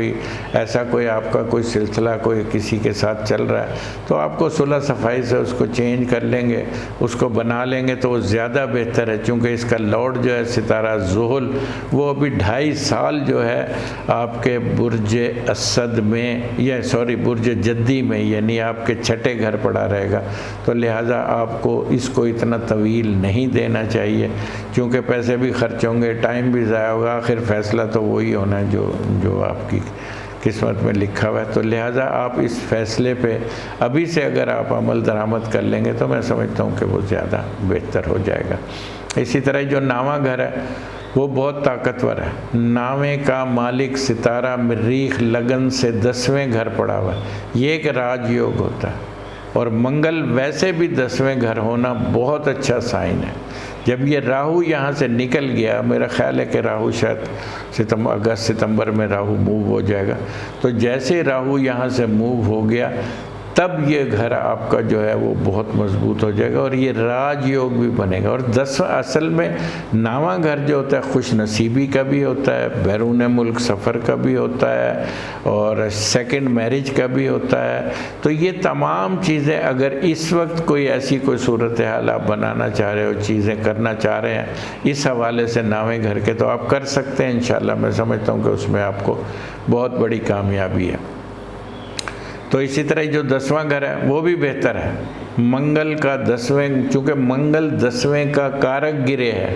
Speaker 1: آپ کا کوئی سلسلہ کوئی کسی کے ساتھ چل رہا ہے تو آپ کو صلح صفائی سے اس کو چینج کر لیں گے، اس کو بنا لیں گے تو وہ زیادہ بہتر ہے، چونکہ اس کا لارڈ جو ہے ستارہ زحل وہ ابھی 2.5 سال جو ہے آپ کے برج اسد میں برج جدی میں، یعنی آپ کے 6ٹھے گھر پڑا رہے گا، تو لہٰذا آپ کو اس کو اتنا طویل نہیں دینا چاہیے، کیونکہ پیسے بھی خرچ ہوں گے، ٹائم بھی ضائع ہوگا، آخر فیصلہ تو وہی ہونا ہے جو آپ کی قسمت میں لکھا ہوا ہے، تو لہٰذا آپ اس فیصلے پہ ابھی سے اگر آپ عمل درآمد کر لیں گے تو میں سمجھتا ہوں کہ وہ زیادہ بہتر ہو جائے گا۔ اسی طرح جو 9واں گھر ہے وہ بہت طاقتور ہے، 9ویں کا مالک ستارہ مریخ لگن سے 10ویں گھر پڑا ہوا ہے، یہ ایک راج یوگ ہوتا ہے، اور منگل ویسے بھی 10ویں گھر ہونا بہت اچھا سائن ہے۔ جب یہ راہو یہاں سے نکل گیا، میرا خیال ہے کہ راہو شاید اگست ستمبر میں راہو موو ہو جائے گا، تو جیسے راہو یہاں سے موو ہو گیا تب یہ گھر آپ کا جو ہے وہ بہت مضبوط ہو جائے گا، اور یہ راج یوگ بھی بنے گا۔ اور اصل میں 9واں گھر جو ہوتا ہے خوش نصیبی کا بھی ہوتا ہے، بیرون ملک سفر کا بھی ہوتا ہے، اور سیکنڈ میرج کا بھی ہوتا ہے، تو یہ تمام چیزیں اگر اس وقت کوئی صورتحال آپ بنانا چاہ رہے ہو، چیزیں کرنا چاہ رہے ہیں اس حوالے سے 9ویں گھر کے، تو آپ کر سکتے ہیں انشاءاللہ۔ میں سمجھتا ہوں کہ اس میں آپ کو بہت بڑی کامیابی ہے۔ تو اسی طرح جو 10واں گھر ہے وہ بھی بہتر ہے، منگل کا 10ویں، چونکہ منگل 10ویں کا کارک گرہ ہے،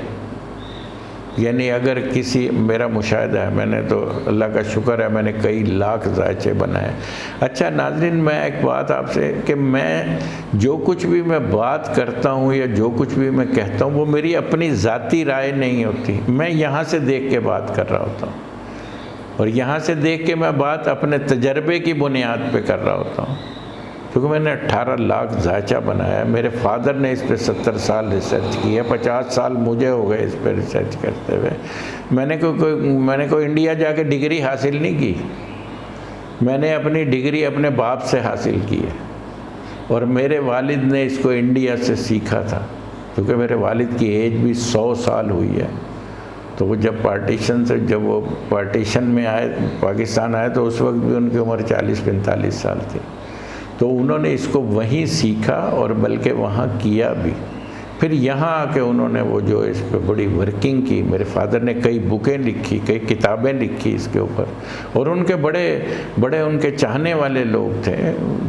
Speaker 1: یعنی اگر میرا مشاہدہ ہے، میں نے تو اللہ کا شکر ہے میں نے کئی لاکھ ذائچے بنائے۔ اچھا ناظرین، میں ایک بات آپ سے کہ میں جو کچھ بھی میں بات کرتا ہوں یا جو کچھ بھی میں کہتا ہوں وہ میری اپنی ذاتی رائے نہیں ہوتی، میں یہاں سے دیکھ کے بات کر رہا ہوتا ہوں، اور یہاں سے دیکھ کے میں بات اپنے تجربے کی بنیاد پہ کر رہا ہوتا ہوں، کیونکہ میں نے 18 لاکھ ذائچہ بنایا ہے، میرے فادر نے اس پہ 70 سال ریسرچ کی ہے، 50 سال مجھے ہو گئے اس پہ ریسرچ کرتے ہوئے۔ میں نے کوئی انڈیا جا کے ڈگری حاصل نہیں کی، میں نے اپنی ڈگری اپنے باپ سے حاصل کی ہے، اور میرے والد نے اس کو انڈیا سے سیکھا تھا، کیونکہ میرے والد کی ایج بھی 100 سال ہوئی ہے. تو وہ جب وہ پارٹیشن میں آئے، پاکستان آئے، تو اس وقت بھی ان کی عمر 40-45 سال تھی. تو انہوں نے اس کو وہیں سیکھا اور بلکہ وہاں کیا بھی. پھر یہاں آ کے انہوں نے وہ جو اس پہ بڑی ورکنگ کی. میرے فادر نے کئی بکیں لکھی، کئی کتابیں لکھی اس کے اوپر، اور ان کے بڑے ان کے چاہنے والے لوگ تھے.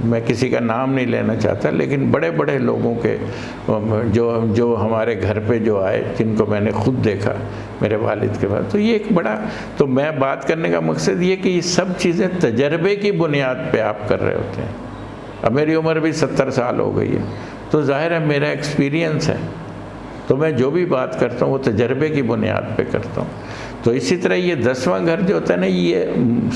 Speaker 1: میں کسی کا نام نہیں لینا چاہتا، لیکن بڑے بڑے لوگوں کے جو ہمارے گھر پہ جو آئے، جن کو میں نے خود دیکھا میرے والد کے بعد. تو یہ ایک بڑا، تو میں بات کرنے کا مقصد یہ کہ یہ سب چیزیں تجربے کی بنیاد پہ آپ کر رہے ہوتے ہیں. اب میری عمر بھی 70 سال ہو گئی ہے، تو ظاہر ہے میرا ایکسپیرینس ہے، تو میں جو بھی بات کرتا ہوں وہ تجربے کی بنیاد پہ کرتا ہوں. تو اسی طرح یہ 10واں گھر جو ہوتا ہے نا، یہ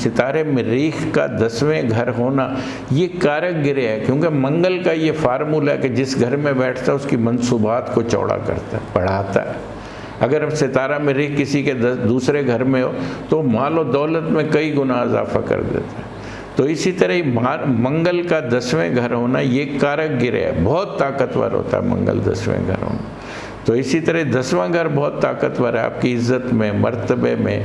Speaker 1: ستارے مریخ کا 10ویں گھر ہونا یہ کارک گرہ ہے. کیونکہ منگل کا یہ فارمولہ ہے کہ جس گھر میں بیٹھتا ہے اس کی منصوبات کو چوڑا کرتا ہے، بڑھاتا ہے. اگر اب ستارہ مریخ کسی کے دوسرے گھر میں ہو تو مال و دولت میں کئی گنا اضافہ کر دیتا ہے. تو اسی طرح منگل کا 10ویں گھر ہونا یہ کارک گرہ ہے، بہت طاقتور ہوتا ہے منگل 10ویں گھر ہونا. تو اسی طرح 10واں گھر بہت طاقتور ہے آپ کی عزت میں، مرتبے میں،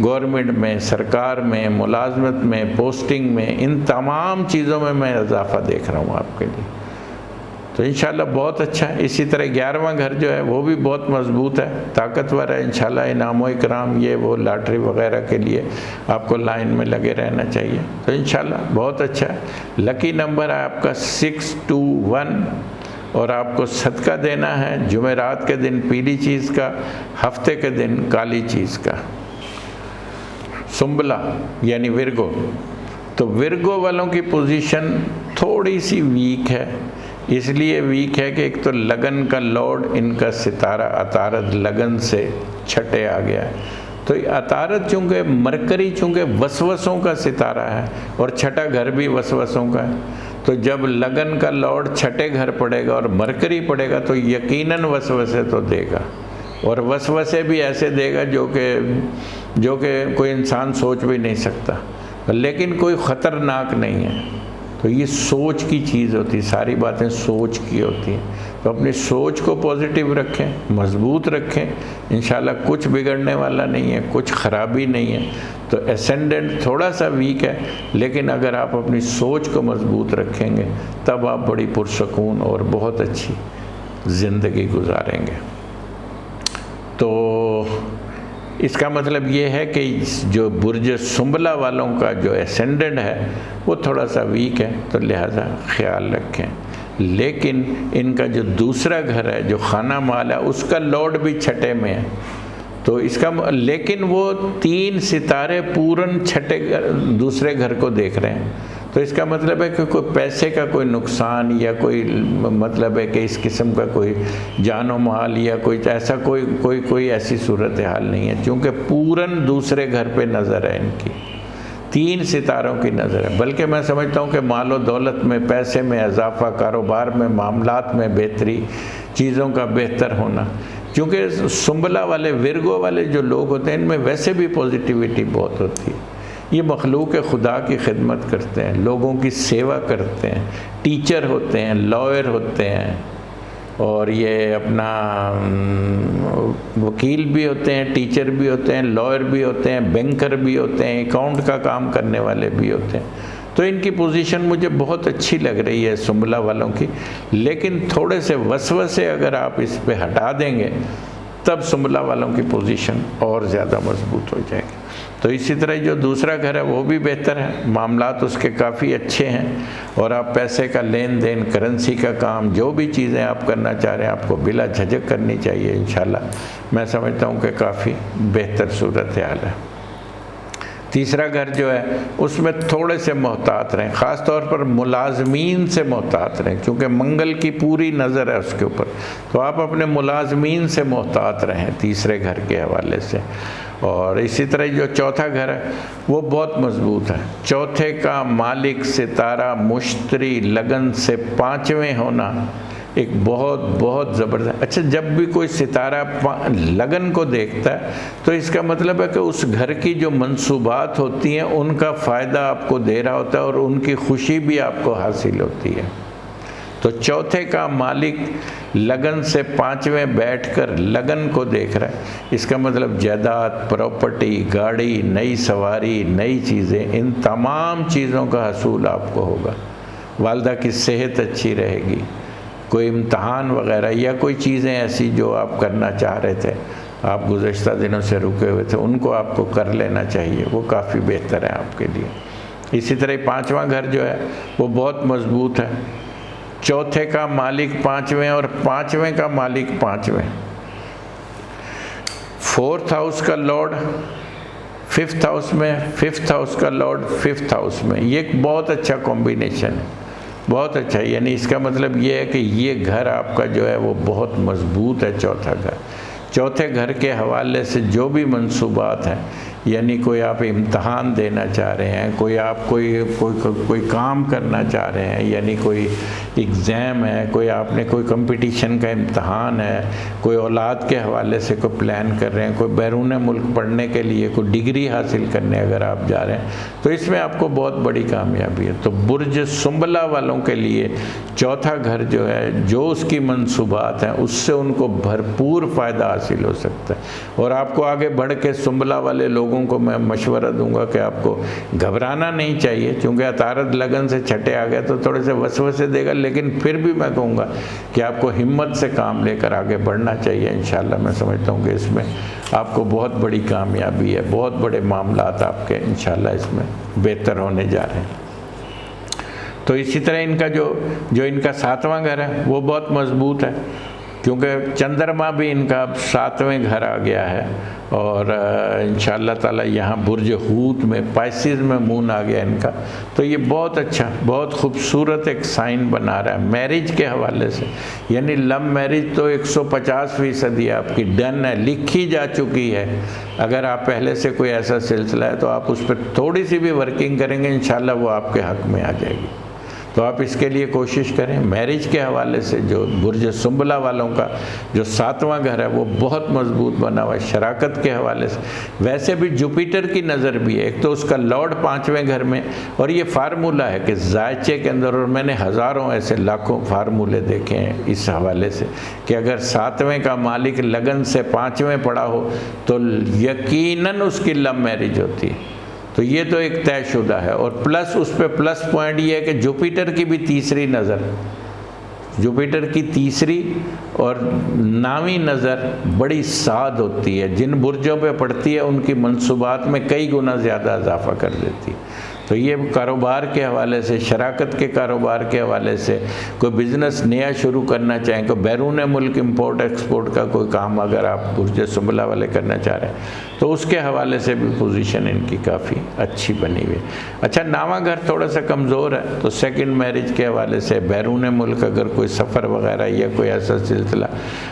Speaker 1: گورنمنٹ میں، سرکار میں، ملازمت میں، پوسٹنگ میں، ان تمام چیزوں میں اضافہ دیکھ رہا ہوں آپ کے لیے. تو انشاءاللہ بہت اچھا ہے. اسی طرح 11واں گھر جو ہے وہ بھی بہت مضبوط ہے، طاقتور ہے. انشاءاللہ انعام و اکرام، یہ وہ لاٹری وغیرہ کے لیے آپ کو لائن میں لگے رہنا چاہیے. تو انشاءاللہ بہت اچھا ہے. لکی نمبر ہے آپ کا 621، اور آپ کو صدقہ دینا ہے جمعرات کے دن پیلی چیز کا، ہفتے کے دن کالی چیز کا. سنبلہ یعنی ورگو. تو ورگو والوں کی پوزیشن تھوڑی سی ویک ہے. اس لیے ویک ہے کہ ایک تو لگن کا لارڈ ان کا ستارہ عطارد لگن سے چھٹے آ گیا ہے. تو عطارد چونکہ مرکری چونکہ وسوسوں کا ستارہ ہے اور چھٹا گھر بھی وسوسوں کا ہے، تو جب لگن کا لارڈ چھٹے گھر پڑے گا اور مرکری پڑے گا تو یقیناً وسوسے تو دے گا، اور وسوسے بھی ایسے دے گا جو کہ کوئی انسان سوچ بھی نہیں سکتا، لیکن کوئی خطرناک نہیں ہے. تو یہ سوچ کی چیز ہوتی ہے، ساری باتیں سوچ کی ہوتی ہیں. تو اپنی سوچ کو پازیٹیو رکھیں، مضبوط رکھیں، انشاءاللہ کچھ بگڑنے والا نہیں ہے، کچھ خرابی نہیں ہے. تو اسینڈنٹ تھوڑا سا ویک ہے، لیکن اگر آپ اپنی سوچ کو مضبوط رکھیں گے تب آپ بڑی پرسکون اور بہت اچھی زندگی گزاریں گے. تو اس کا مطلب یہ ہے کہ جو برج سنبلہ والوں کا جو اسینڈنٹ ہے وہ تھوڑا سا ویک ہے، تو لہذا خیال رکھیں. لیکن ان کا جو دوسرا گھر ہے جو خانہ مال ہے اس کا لارڈ بھی چھٹے میں ہے. تو اس کا لیکن وہ 3 ستارے پورن چھٹے دوسرے گھر کو دیکھ رہے ہیں. تو اس کا مطلب ہے کہ کوئی پیسے کا کوئی نقصان یا کوئی مطلب ہے کہ اس قسم کا کوئی جان و مال یا کوئی ایسا کوئی ایسی صورتحال نہیں ہے، چونکہ پورن دوسرے گھر پہ نظر ہے ان کی، 3 ستاروں کی نظر ہے. بلکہ میں سمجھتا ہوں کہ مال و دولت میں، پیسے میں اضافہ، کاروبار میں، معاملات میں بہتری، چیزوں کا بہتر ہونا. کیونکہ سنبلہ والے، ورگو والے جو لوگ ہوتے ہیں ان میں ویسے بھی پازیٹیوٹی بہت ہوتی ہے. یہ مخلوق خدا کی خدمت کرتے ہیں، لوگوں کی سیوا کرتے ہیں، ٹیچر ہوتے ہیں، لائر ہوتے ہیں، اور یہ اپنا وکیل بھی ہوتے ہیں، ٹیچر بھی ہوتے ہیں، لائر بھی ہوتے ہیں، بینکر بھی ہوتے ہیں، اکاؤنٹ کا کام کرنے والے بھی ہوتے ہیں. تو ان کی پوزیشن مجھے بہت اچھی لگ رہی ہے سنبلہ والوں کی. لیکن تھوڑے سے وسوسے اگر آپ اس پہ ہٹا دیں گے تب سنبلہ والوں کی پوزیشن اور زیادہ مضبوط ہو جائے گی. تو اسی طرح جو دوسرا گھر ہے وہ بھی بہتر ہے، معاملات اس کے کافی اچھے ہیں، اور آپ پیسے کا لین دین، کرنسی کا کام، جو بھی چیزیں آپ کرنا چاہ رہے ہیں آپ کو بلا جھجک کرنی چاہیے. انشاءاللہ میں سمجھتا ہوں کہ کافی بہتر صورتحال ہے. تیسرا گھر جو ہے اس میں تھوڑے سے محتاط رہیں، خاص طور پر ملازمین سے محتاط رہیں، کیونکہ منگل کی پوری نظر ہے اس کے اوپر. تو آپ اپنے ملازمین سے محتاط رہیں تیسرے گھر کے حوالے سے. اور اسی طرح جو چوتھا گھر ہے وہ بہت مضبوط ہے. چوتھے کا مالک ستارہ مشتری لگن سے 5ویں ہونا ایک بہت زبردست. اچھا، جب بھی کوئی ستارہ لگن کو دیکھتا ہے تو اس کا مطلب ہے کہ اس گھر کی جو منصوبات ہوتی ہیں ان کا فائدہ آپ کو دے رہا ہوتا ہے اور ان کی خوشی بھی آپ کو حاصل ہوتی ہے. تو چوتھے کا مالک لگن سے پانچویں بیٹھ کر لگن کو دیکھ رہا ہے، اس کا مطلب جائیداد، پراپرٹی، گاڑی، نئی سواری، نئی چیزیں، ان تمام چیزوں کا حصول آپ کو ہوگا۔ والدہ کی صحت اچھی رہے گی، کوئی امتحان وغیرہ یا کوئی چیزیں ایسی جو آپ کرنا چاہ رہے تھے، آپ گزشتہ دنوں سے رکے ہوئے تھے، ان کو آپ کو کر لینا چاہیے، وہ کافی بہتر ہے آپ کے لیے۔ اسی طرح پانچواں گھر جو ہے وہ بہت مضبوط ہے، چوتھے کا مالک پانچویں اور پانچویں کا مالک پانچویں، فورتھ ہاؤس کا لارڈ ففتھ ہاؤس میں، ففتھ ہاؤس کا لارڈ ففتھ ہاؤس میں، یہ ایک بہت اچھا کمبینیشن ہے، بہت اچھا۔ یعنی اس کا مطلب یہ ہے کہ یہ گھر آپ کا جو ہے وہ بہت مضبوط ہے، چوتھا گھر۔ چوتھے گھر کے حوالے سے جو بھی منصوبات ہیں، یعنی کوئی آپ امتحان دینا چاہ رہے ہیں، کوئی آپ کوئی کام کرنا چاہ رہے ہیں، یعنی کوئی ایگزام ہے، کوئی آپ نے کوئی کمپٹیشن کا امتحان ہے، کوئی اولاد کے حوالے سے کوئی پلان کر رہے ہیں، کوئی بیرون ملک پڑھنے کے لیے کوئی ڈگری حاصل کرنے اگر آپ جا رہے ہیں، تو اس میں آپ کو بہت بڑی کامیابی ہے۔ تو برج سنبلہ والوں کے لیے چوتھا گھر جو ہے، جو اس کی منصوبات ہیں، اس سے ان کو بھرپور فائدہ حاصل ہو سکتا ہے۔ اور آپ کو آگے بڑھ کے سنبلہ والے لوگوں کو میں مشورہ دوں گا کہ آپ کو گھبرانا نہیں چاہیے، چونکہ عطارد لگن سے چھٹے آ گئے تو تھوڑے سے وسوسے دے گا، لیکن پھر بھی میں کہوں گا کہ آپ کو ہمت سے کام لے کر آگے بڑھنا چاہیے۔ انشاءاللہ میں سمجھتا ہوں کہ اس میں آپ کو بہت بڑی کامیابی ہے، بہت بڑے معاملات آپ کے انشاءاللہ اس میں بہتر ہونے جا رہے ہیں۔ تو اسی طرح ان کا جو ان کا ساتواں گھر ہے وہ بہت مضبوط ہے، کیونکہ چندرما بھی ان کا اب ساتویں گھر آ گیا ہے، اور انشاءاللہ تعالی یہاں برج حوت میں پائسز میں مون آ گیا ان کا، تو یہ بہت اچھا، بہت خوبصورت ایک سائن بنا رہا ہے میرج کے حوالے سے۔ یعنی لو میرج تو 150% ہی آپ کی ڈن ہے، لکھی جا چکی ہے۔ اگر آپ پہلے سے کوئی ایسا سلسلہ ہے تو آپ اس پہ تھوڑی سی بھی ورکنگ کریں گے، انشاءاللہ وہ آپ کے حق میں آ جائے گی۔ تو آپ اس کے لیے کوشش کریں۔ میرج کے حوالے سے جو برج سنبلہ والوں کا جو ساتواں گھر ہے وہ بہت مضبوط بنا ہوا ہے، شراکت کے حوالے سے۔ ویسے بھی جوپیٹر کی نظر بھی ہے، ایک تو اس کا لارڈ پانچویں گھر میں، اور یہ فارمولہ ہے کہ زائچے کے اندر، اور میں نے ہزاروں ایسے لاکھوں فارمولے دیکھے ہیں اس حوالے سے، کہ اگر ساتویں کا مالک لگن سے پانچویں پڑا ہو تو یقیناً اس کی لو میرج ہوتی ہے۔ تو یہ تو ایک طے شدہ ہے، اور پلس اس پہ پلس پوائنٹ یہ ہے کہ جوپیٹر کی بھی تیسری نظر، جوپیٹر کی تیسری اور نامی نظر بڑی سعد ہوتی ہے، جن برجوں پہ پڑتی ہے ان کی منصوبات میں کئی گنا زیادہ اضافہ کر دیتی ہے۔ تو یہ کاروبار کے حوالے سے، شراکت کے کاروبار کے حوالے سے، کوئی بزنس نیا شروع کرنا چاہیں، کوئی بیرون ملک امپورٹ ایکسپورٹ کا کوئی کام اگر آپ برج سنبلہ والے کرنا چاہ رہے ہیں تو اس کے حوالے سے بھی پوزیشن ان کی کافی اچھی بنی ہوئی ہے۔ اچھا، نواں گھر تھوڑا سا کمزور ہے، تو سیکنڈ میرج کے حوالے سے بیرون ملک اگر کوئی سفر وغیرہ یا کوئی ایسا سلسلہ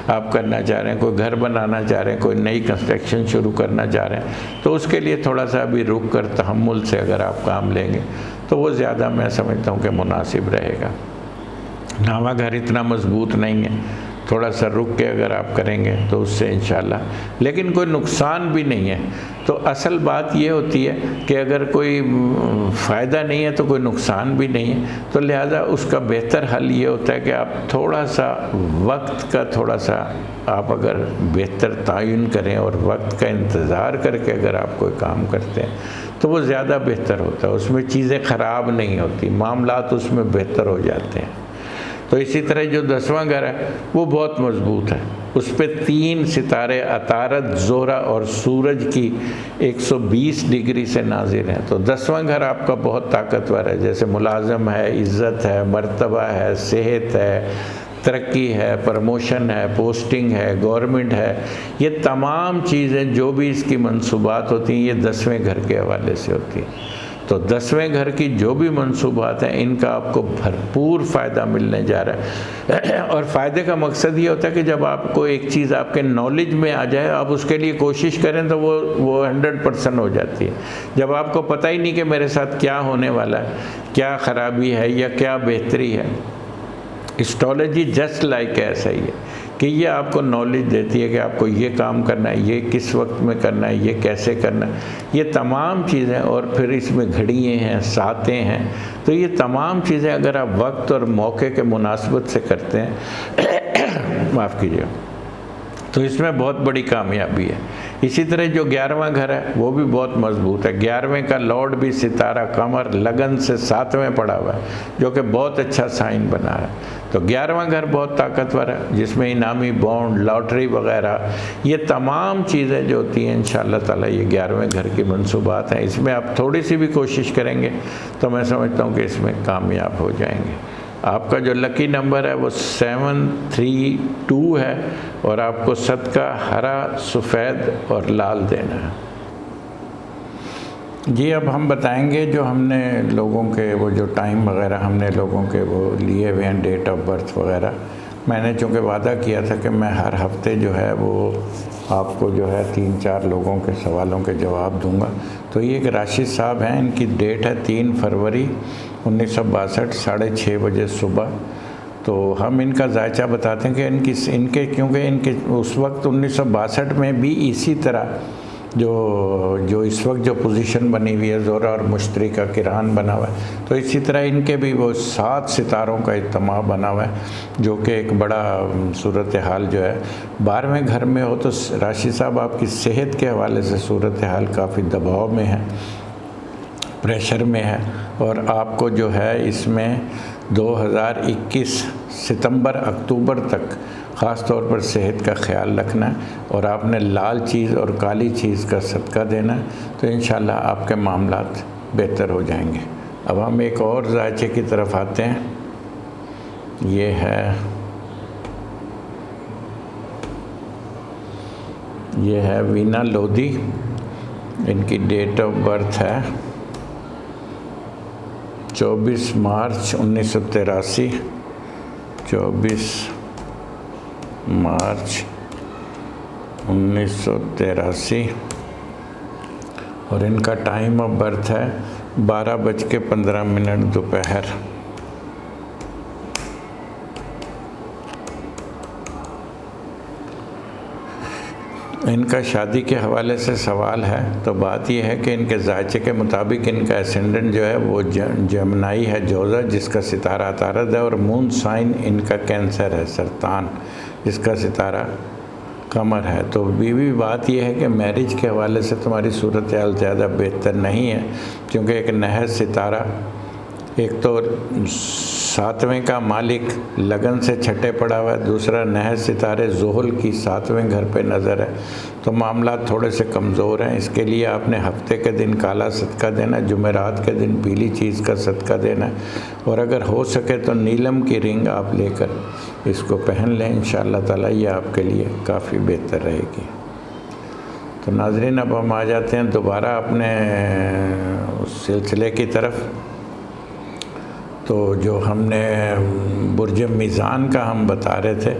Speaker 1: آپ کرنا چاہ رہے ہیں، کوئی گھر بنانا چاہ رہے ہیں، کوئی نئی کنسٹرکشن شروع کرنا چاہ رہے ہیں، تو اس کے لیے تھوڑا سا ابھی رک کر تحمل سے اگر آپ کام لیں گے تو وہ زیادہ میں سمجھتا ہوں کہ مناسب رہے گا۔ نواں گھر اتنا مضبوط نہیں ہے، تھوڑا سا رک کے اگر آپ کریں گے تو اس سے انشاءاللہ، لیکن کوئی نقصان بھی نہیں ہے۔ تو اصل بات یہ ہوتی ہے کہ اگر کوئی فائدہ نہیں ہے تو کوئی نقصان بھی نہیں ہے، تو لہٰذا اس کا بہتر حل یہ ہوتا ہے کہ آپ تھوڑا سا وقت کا تھوڑا سا آپ اگر بہتر تعین کریں اور وقت کا انتظار کر کے اگر آپ کوئی کام کرتے ہیں تو وہ زیادہ بہتر ہوتا ہے، اس میں چیزیں خراب نہیں ہوتی، معاملات اس میں بہتر ہو جاتے ہیں۔ تو اسی طرح جو 10واں گھر ہے وہ بہت مضبوط ہے، اس پہ 3 ستارے عطارد، زہرہ اور سورج کی 120 ڈگری سے ناظر ہیں۔ تو 10واں گھر آپ کا بہت طاقتور ہے، جیسے ملازم ہے، عزت ہے، مرتبہ ہے، صحت ہے، ترقی ہے، پروموشن ہے، پوسٹنگ ہے، گورنمنٹ ہے، یہ تمام چیزیں جو بھی اس کی منصوبات ہوتی ہیں یہ 10ویں گھر کے حوالے سے ہوتی ہیں۔ تو 10ویں گھر کی جو بھی منصوبات ہیں ان کا آپ کو بھرپور فائدہ ملنے جا رہا ہے، اور فائدے کا مقصد یہ ہوتا ہے کہ جب آپ کو ایک چیز آپ کے نالج میں آ جائے، آپ اس کے لیے کوشش کریں تو وہ 100% ہو جاتی ہے۔ جب آپ کو پتہ ہی نہیں کہ میرے ساتھ کیا ہونے والا ہے، کیا خرابی ہے یا کیا بہتری ہے، اسٹرالوجی جسٹ لائک ایسا ہی ہے کہ یہ آپ کو نالج دیتی ہے کہ آپ کو یہ کام کرنا ہے، یہ کس وقت میں کرنا ہے، یہ کیسے کرنا ہے، یہ تمام چیزیں. اور پھر اس میں گھڑییں ہیں، ساتیں ہیں. تو یہ تمام چیزیں اگر آپ وقت اور موقع کے مناسبت سے کرتے ہیں معاف کیجیے، تو اس میں بہت بڑی کامیابی ہے. اسی طرح جو 11واں گھر ہے وہ بھی بہت مضبوط ہے. 11ویں کا لارڈ بھی ستارہ قمر لگن سے 7ویں پڑا ہوا ہے، جو کہ بہت اچھا سائن بنا ہے. تو 11واں گھر بہت طاقتور ہے، جس میں انعامی بانڈ، لاٹری وغیرہ، یہ تمام چیزیں جو ہوتی ہیں انشاءاللہ تعالی یہ 11ویں گھر کی منصوبات ہیں. اس میں آپ تھوڑی سی بھی کوشش کریں گے تو میں سمجھتا ہوں کہ اس میں کامیاب ہو جائیں گے. آپ کا جو لکی نمبر ہے وہ 732 ہے، اور آپ کو صدقہ ہرا، سفید اور لال دینا ہے. جی اب ہم بتائیں گے جو ہم نے لوگوں کے وہ جو ٹائم وغیرہ ہم نے لوگوں کے وہ لیے ہوئے ہیں، ڈیٹ آف برتھ وغیرہ. میں نے چونکہ وعدہ کیا تھا کہ میں ہر ہفتے جو ہے وہ آپ کو جو ہے 3-4 لوگوں کے سوالوں کے جواب دوں گا. تو یہ ایک راشد صاحب ہیں، ان کی ڈیٹ ہے 3 فروری 1962 6:30 بجے صبح. تو ہم ان کا ذائچہ بتاتے ہیں کہ ان کے کیونکہ ان کے اس وقت 1962 میں بھی اسی طرح جو اس وقت جو پوزیشن بنی ہوئی ہے، زہرہ اور مشتری کا کران بنا ہوا ہے، تو اسی طرح ان کے بھی وہ 7 ستاروں کا اجتماع بنا ہوا ہے، جو کہ ایک بڑا صورتحال جو ہے. 12ویں گھر میں ہو تو راشد صاحب آپ کی صحت کے حوالے سے صورتحال کافی دباؤ میں ہے، پریشر میں ہے. اور آپ کو جو ہے اس میں 2021 ستمبر اکتوبر تک خاص طور پر صحت کا خیال رکھنا ہے، اور آپ نے لال چیز اور کالی چیز کا صدقہ دینا ہے. تو انشاءاللہ آپ کے معاملات بہتر ہو جائیں گے. اب ہم ایک اور ذائچے کی طرف آتے ہیں. یہ ہے وینا لودھی. ان کی ڈیٹ آف برتھ ہے 24 مارچ 1983. 24 مارچ 1983. اور ان کا ٹائم آف برتھ ہے 12:15 دوپہر. ان کا شادی کے حوالے سے سوال ہے. تو بات یہ ہے کہ ان کے ذائچے کے مطابق ان کا اسینڈنٹ جو ہے وہ جیمنائی ہے، جوزہ، جس کا ستارہ عطارد ہے، اور مون سائن ان کا کینسر ہے، سرطان، جس کا ستارہ قمر ہے. تو بیوی بات یہ ہے کہ میرج کے حوالے سے تمہاری صورتحال زیادہ بہتر نہیں ہے، کیونکہ ایک نحس ستارہ، ایک تو 7ویں کا مالک لگن سے چھٹے پڑا ہوا ہے، دوسرا نحس ستارے زحل کی 7ویں گھر پہ نظر ہے. تو معاملات تھوڑے سے کمزور ہیں. اس کے لیے آپ نے ہفتے کے دن کالا صدقہ دینا، جمعرات کے دن پیلی چیز کا صدقہ دینا، اور اگر ہو سکے تو نیلم کی رنگ آپ لے کر اس کو پہن لیں. انشاءاللہ تعالیٰ یہ آپ کے لیے کافی بہتر رہے گی. تو ناظرین اب ہم آ جاتے ہیں دوبارہ اپنے اس سلسلے کی طرف. تو جو ہم نے برج میزان کا ہم بتا رہے تھے،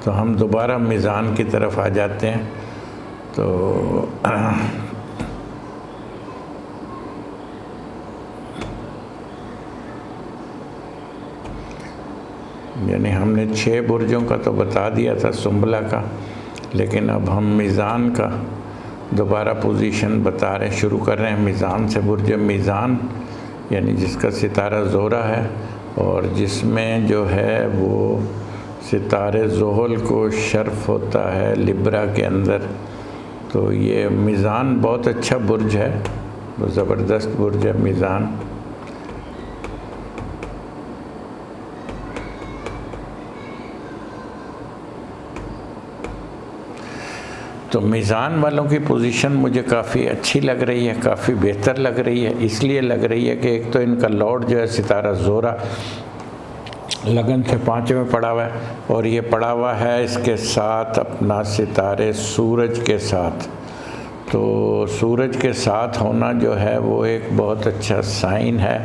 Speaker 1: تو ہم دوبارہ میزان کی طرف آ جاتے ہیں. تو یعنی ہم نے 6 برجوں کا تو بتا دیا تھا سنبلہ کا، لیکن اب ہم میزان کا دوبارہ پوزیشن بتا رہے ہیں. شروع کر رہے ہیں میزان سے. برج میزان یعنی جس کا ستارہ زہرہ ہے، اور جس میں جو ہے وہ ستارے زحل کو شرف ہوتا ہے لبرا کے اندر. تو یہ میزان بہت اچھا برج ہے، زبردست برج ہے میزان. تو میزان والوں کی پوزیشن مجھے کافی اچھی لگ رہی ہے، کافی بہتر لگ رہی ہے. اس لیے لگ رہی ہے کہ ایک تو ان کا لارڈ جو ہے ستارہ زہرہ لگن سے 5ویں پڑا ہوا ہے، اور یہ پڑا ہوا ہے اس کے ساتھ اپنا ستارے سورج کے ساتھ. تو سورج کے ساتھ ہونا جو ہے وہ ایک بہت اچھا سائن ہے.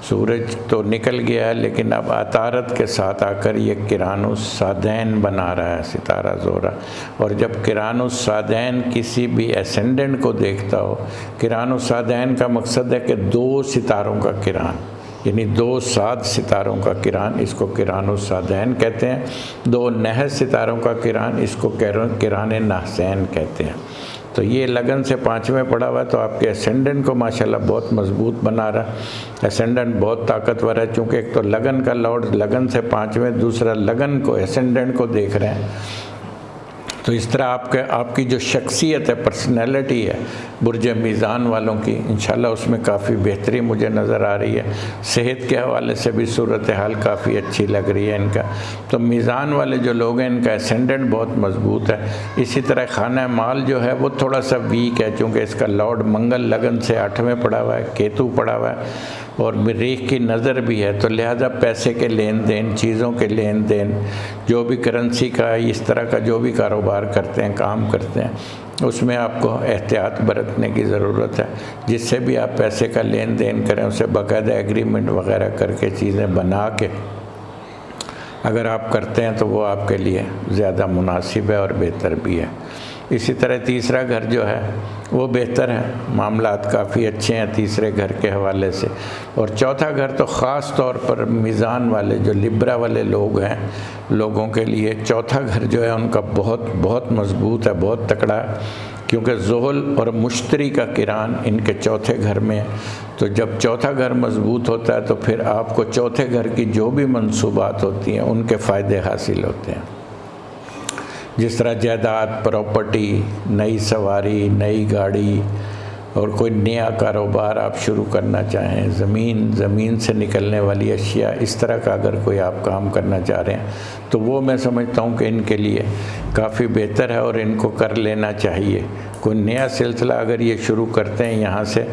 Speaker 1: سورج تو نکل گیا ہے، لیکن اب عطارد کے ساتھ آ کر یہ قرانوس سادین بنا رہا ہے ستارہ زہرہ. اور جب قرانوس سادین کسی بھی اسینڈنٹ کو دیکھتا ہو، قرانوس سادین کا مقصد ہے کہ 2 ستاروں کا قران، یعنی 2 سعد ستاروں کا کران، اس کو کران السعدین کہتے ہیں، 2 نحس ستاروں کا کران، اس کو کران نحسین کہتے ہیں۔ تو یہ لگن سے 5ویں پڑا ہوا ہے، تو آپ کے اسینڈنٹ کو ماشاءاللہ بہت مضبوط بنا رہا ہے، اسینڈنٹ بہت طاقتور ہے، چونکہ ایک تو لگن کا لارڈ لگن سے 5ویں، دوسرا لگن کو اسینڈنٹ کو دیکھ رہے ہیں۔ تو اس طرح آپ کی جو شخصیت ہے، پرسنالٹی ہے برج میزان والوں کی، انشاءاللہ اس میں کافی بہتری مجھے نظر آ رہی ہے۔ صحت کے حوالے سے بھی صورتحال کافی اچھی لگ رہی ہے ان کا۔ تو میزان والے جو لوگ ہیں ان کا اسینڈنٹ بہت مضبوط ہے۔ اسی طرح خانہ مال جو ہے وہ تھوڑا سا ویک ہے، چونکہ اس کا لارڈ منگل لگن سے 8ویں پڑا ہوا ہے، کیتو پڑا ہوا ہے اور مریخ کی نظر بھی ہے، تو لہذا پیسے کے لین دین، چیزوں کے لین دین، جو بھی کرنسی کا اس طرح کا جو بھی کاروبار کرتے ہیں، کام کرتے ہیں، اس میں آپ کو احتیاط برتنے کی ضرورت ہے۔ جس سے بھی آپ پیسے کا لین دین کریں اسے باقاعدہ ایگریمنٹ وغیرہ کر کے چیزیں بنا کے اگر آپ کرتے ہیں تو وہ آپ کے لیے زیادہ مناسب ہے اور بہتر بھی ہے۔ اسی طرح تیسرا گھر جو ہے وہ بہتر ہے، معاملات کافی اچھے ہیں تیسرے گھر کے حوالے سے۔ اور چوتھا گھر تو خاص طور پر میزان والے جو لبرا والے لوگ ہیں، لوگوں کے لیے چوتھا گھر جو ہے ان کا بہت بہت مضبوط ہے، بہت تکڑا ہے، کیونکہ زحل اور مشتری کا کران ان کے چوتھے گھر میں ہے۔ تو جب چوتھا گھر مضبوط ہوتا ہے تو پھر آپ کو چوتھے گھر کی جو بھی منصوبات ہوتی ہیں ان کے فائدے حاصل ہوتے ہیں، جس طرح جائیداد، پراپرٹی، نئی سواری، نئی گاڑی، اور کوئی نیا کاروبار آپ شروع کرنا چاہیں، زمین سے نکلنے والی اشیاء، اس طرح کا اگر کوئی آپ کام کرنا چاہ رہے ہیں تو وہ میں سمجھتا ہوں کہ ان کے لیے کافی بہتر ہے اور ان کو کر لینا چاہیے۔ کوئی نیا سلسلہ اگر یہ شروع کرتے ہیں یہاں سے،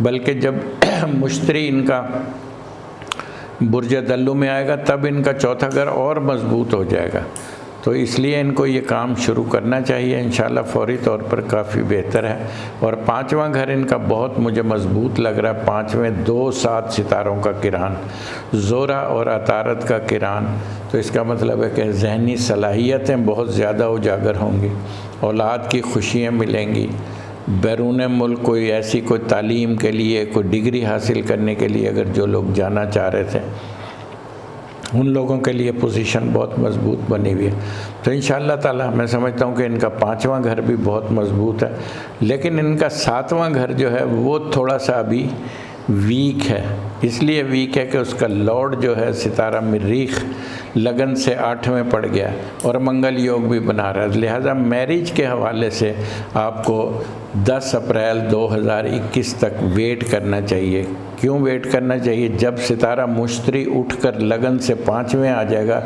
Speaker 1: بلکہ جب مشتری ان کا برج دلو میں آئے گا تب ان کا چوتھا گھر اور مضبوط ہو جائے گا، تو اس لیے ان کو یہ کام شروع کرنا چاہیے، انشاءاللہ فوری طور پر کافی بہتر ہے۔ اور 5واں گھر ان کا بہت مجھے مضبوط لگ رہا ہے، 5ویں 2 7 ستاروں کا کران، زورا اور عطارد کا کران، تو اس کا مطلب ہے کہ ذہنی صلاحیتیں بہت زیادہ اجاگر ہوں گی، اولاد کی خوشیاں ملیں گی، بیرون ملک کوئی ایسی کوئی تعلیم کے لیے، کوئی ڈگری حاصل کرنے کے لیے اگر جو لوگ جانا چاہ رہے تھے ان لوگوں کے لیے پوزیشن بہت مضبوط بنی ہوئی ہے۔ تو انشاءاللہ تعالی میں سمجھتا ہوں کہ ان کا 5واں گھر بھی بہت مضبوط ہے، لیکن ان کا 7واں گھر جو ہے وہ تھوڑا سا ابھی ویک ہے۔ اس لیے ویک ہے کہ اس کا لارڈ جو ہے ستارہ مریخ لگن سے 8ویں پڑ گیا اور منگل یوگ بھی بنا رہا ہے، لہذا میرج کے حوالے سے آپ کو 10 اپریل 2021 تک ویٹ کرنا چاہیے۔ کیوں ویٹ کرنا چاہیے؟ جب ستارہ مشتری اٹھ کر لگن سے 5ویں آ جائے گا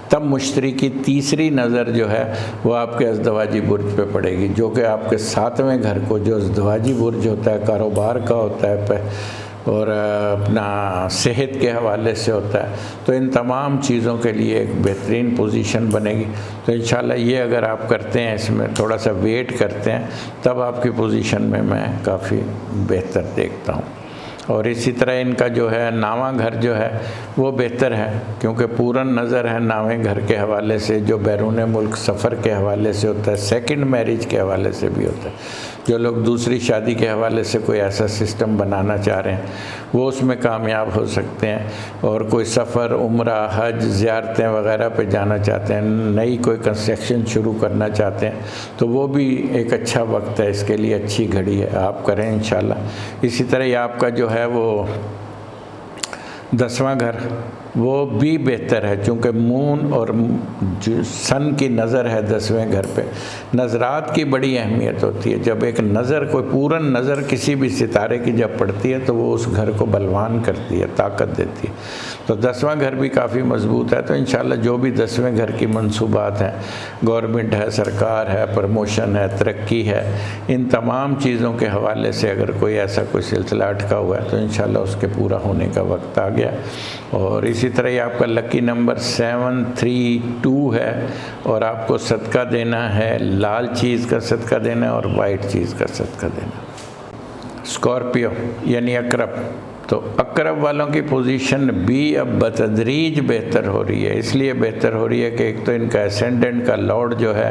Speaker 1: تب مشتری کی تیسری نظر جو ہے وہ آپ کے ازدواجی برج پہ پڑے گی، جو کہ آپ کے 7ویں گھر کو، جو ازدواجی برج ہوتا ہے، کاروبار کا ہوتا ہے اور اپنا صحت کے حوالے سے ہوتا ہے، تو ان تمام چیزوں کے لیے ایک بہترین پوزیشن بنے گی۔ تو انشاءاللہ یہ اگر آپ کرتے ہیں، اس میں تھوڑا سا ویٹ کرتے ہیں، تب آپ کی پوزیشن میں کافی بہتر دیکھتا ہوں۔ اور اسی طرح ان کا جو ہے 9واں گھر جو ہے وہ بہتر ہے، کیونکہ پورن نظر ہے 9ویں گھر کے حوالے سے، جو بیرون ملک سفر کے حوالے سے ہوتا ہے، سیکنڈ میرج کے حوالے سے بھی ہوتا ہے۔ جو لوگ دوسری شادی کے حوالے سے کوئی ایسا سسٹم بنانا چاہ رہے ہیں وہ اس میں کامیاب ہو سکتے ہیں، اور کوئی سفر، عمرہ، حج، زیارتیں وغیرہ پہ جانا چاہتے ہیں، نئی کوئی کنسٹرکشن شروع کرنا چاہتے ہیں، تو وہ بھی ایک اچھا وقت ہے، اس کے لیے اچھی گھڑی ہے، آپ کریں انشاءاللہ۔ اسی طرح یہ آپ کا جو ہے وہ 10واں گھر وہ بھی بہتر ہے، چونکہ مون اور سن کی نظر ہے 10ویں گھر پہ۔ نظرات کی بڑی اہمیت ہوتی ہے، جب ایک نظر، کوئی پورن نظر کسی بھی ستارے کی جب پڑتی ہے تو وہ اس گھر کو بلوان کرتی ہے، طاقت دیتی ہے۔ تو 10واں گھر بھی کافی مضبوط ہے، تو انشاءاللہ جو بھی 10ویں گھر کی منصوبات ہیں، گورنمنٹ ہے، سرکار ہے، پروموشن ہے، ترقی ہے، ان تمام چیزوں کے حوالے سے اگر کوئی ایسا کوئی سلسلہ اٹکا ہوا ہے تو انشاءاللہ اس کے پورا ہونے کا وقت آ گیا۔ اور اسی طرح یہ آپ کا لکی نمبر 732 ہے، اور آپ کو صدقہ دینا ہے، لال چیز کا صدقہ دینا ہے اور وائٹ چیز کا صدقہ دینا ہے۔ اسکارپیو یعنی عقرب، تو عقرب والوں کی پوزیشن بھی اب بتدریج بہتر ہو رہی ہے۔ اس لیے بہتر ہو رہی ہے کہ ایک تو ان کا اسینڈنٹ کا لارڈ جو ہے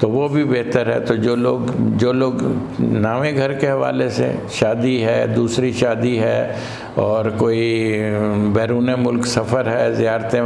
Speaker 1: تو وہ بھی بہتر ہے۔ تو جو لوگ 9ویں گھر کے حوالے سے شادی ہے، دوسری شادی ہے، اور کوئی بیرون ملک سفر ہے، زیارتیں،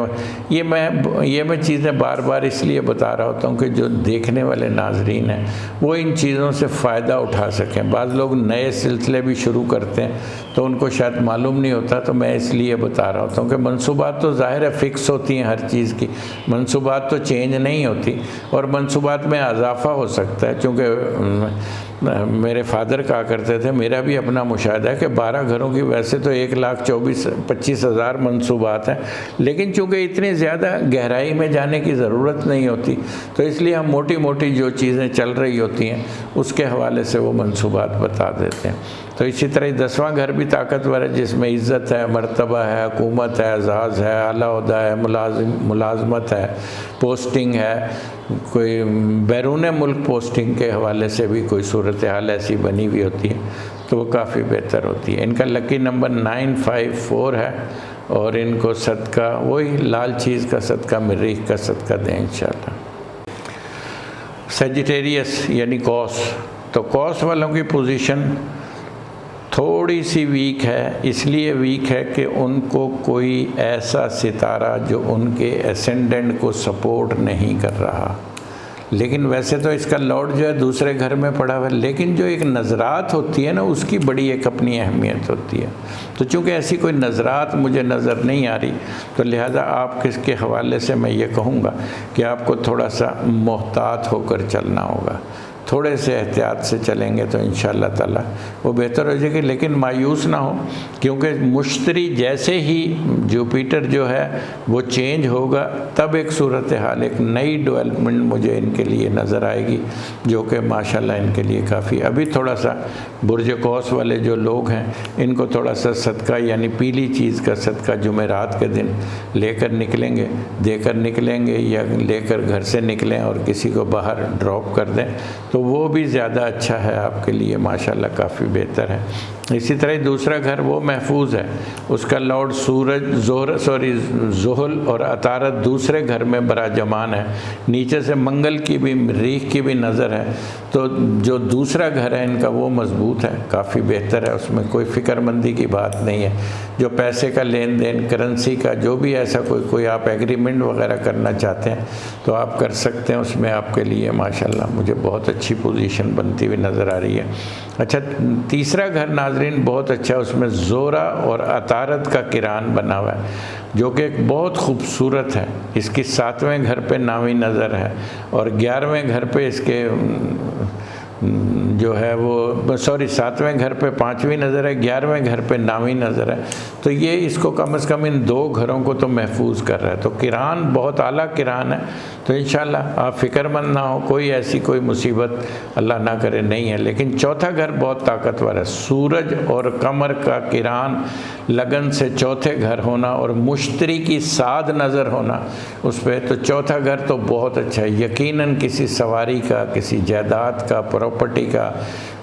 Speaker 1: یہ میں چیزیں بار بار اس لیے بتا رہا ہوتا ہوں کہ جو دیکھنے والے ناظرین ہیں وہ ان چیزوں سے فائدہ اٹھا سکیں۔ بعض لوگ نئے سلسلے بھی شروع کرتے ہیں تو ان کو شاید معلوم نہیں ہوتا، تو میں اس لیے بتا رہا ہوتا ہوں کہ منصوبات تو ظاہر ہے فکس ہوتی ہیں ہر چیز کی، منصوبات تو چینج نہیں ہوتی، اور منصوبات میں اضافہ ہو سکتا ہے، چونکہ میرے فادر کہا کرتے تھے، میرا بھی اپنا مشاہدہ ہے کہ 12 گھروں کی ویسے تو 1,24,25,000 منصوبات ہیں، لیکن چونکہ اتنی زیادہ گہرائی میں جانے کی ضرورت نہیں ہوتی، تو اس لیے ہم موٹی موٹی جو چیزیں چل رہی ہوتی ہیں اس کے حوالے سے وہ منصوبات بتا دیتے ہیں۔ تو اسی طرح 10واں گھر بھی طاقتور ہے، جس میں عزت ہے، مرتبہ ہے، حکومت ہے، اعزاز ہے، اعلیٰ عہدہ ہے، ملازمت ہے، پوسٹنگ ہے، کوئی بیرون ملک پوسٹنگ کے حوالے سے بھی کوئی صورتحال ایسی بنی ہوئی ہوتی ہے تو وہ کافی بہتر ہوتی ہے۔ ان کا لکی نمبر 954 ہے، اور ان کو صدقہ وہی لال چیز کا صدقہ، مریخ کا صدقہ دیں انشاءاللہ۔ سیجیٹیریس یعنی قوس، تو قوس والوں کی پوزیشن تھوڑی سی ویک ہے، اس لیے ویک ہے کہ ان کو کوئی ایسا ستارہ جو ان کے اسینڈنٹ کو سپورٹ نہیں کر رہا، لیکن ویسے تو اس کا لارڈ جو ہے دوسرے گھر میں پڑا ہوا ہے، لیکن جو ایک نظرات ہوتی ہے نا اس کی بڑی ایک اپنی اہمیت ہوتی ہے۔ تو چونکہ ایسی کوئی نظرات مجھے نظر نہیں آ رہی، تو لہٰذا آپ کس کے حوالے سے میں یہ کہوں گا کہ آپ کو تھوڑا سا محتاط ہو کر چلنا ہوگا، تھوڑے سے احتیاط سے چلیں گے تو انشاءاللہ تعالی وہ بہتر ہو جائے گی۔ لیکن مایوس نہ ہو، کیونکہ مشتری جیسے ہی جوپیٹر جو ہے وہ چینج ہوگا تب ایک صورتحال، ایک نئی ڈیولپمنٹ مجھے ان کے لیے نظر آئے گی، جو کہ ماشاءاللہ ان کے لیے کافی۔ ابھی تھوڑا سا برج قوس والے جو لوگ ہیں ان کو تھوڑا سا صدقہ یعنی پیلی چیز کا صدقہ جمعرات کے دن لے کر نکلیں گے، دے کر نکلیں گے، یا لے کر گھر سے نکلیں اور کسی کو باہر ڈراپ کر دیں تو وہ بھی زیادہ اچھا ہے آپ کے لیے، ماشاءاللہ کافی بہتر ہے۔ اسی طرح دوسرا گھر وہ محفوظ ہے، اس کا لارڈ زحل اور عطارد دوسرے گھر میں براجمان ہے، نیچے سے منگل کی بھی مریخ کی بھی نظر ہے، تو جو دوسرا گھر ہے ان کا وہ مضبوط ہے، کافی بہتر ہے، اس میں کوئی فکر مندی کی بات نہیں ہے۔ جو پیسے کا لین دین، کرنسی کا جو بھی ایسا کوئی آپ ایگریمنٹ وغیرہ کرنا چاہتے ہیں تو آپ کر سکتے ہیں، اس میں آپ کے لیے ماشاءاللہ مجھے بہت اچھی پوزیشن بنتی ہوئی نظر آ رہی ہے۔ اچھا، تیسرا گھر ناظرین بہت اچھا ہے، اس میں زورا اور عطارد کا کران بنا ہوا ہے، جو کہ ایک بہت خوبصورت ہے۔ اس کی 7ویں گھر پہ 9ویں نظر ہے، اور 11ویں گھر پہ اس کے جو ہے وہ 7ویں گھر پہ 5ویں نظر ہے، 11ویں گھر پہ 9ویں نظر ہے، تو یہ اس کو کم از کم ان 2 گھروں کو تو محفوظ کر رہا ہے۔ تو کران بہت اعلیٰ کران ہے، تو انشاءاللہ آپ فکر مند نہ ہو، کوئی ایسی کوئی مصیبت اللہ نہ کرے نہیں ہے۔ لیکن چوتھا گھر بہت طاقتور ہے، سورج اور قمر کا کران لگن سے چوتھے گھر ہونا اور مشتری کی سعد نظر ہونا اس پہ، تو چوتھا گھر تو بہت اچھا ہے۔ یقیناً کسی سواری کا، کسی جائیداد کا، پراپرٹی کا،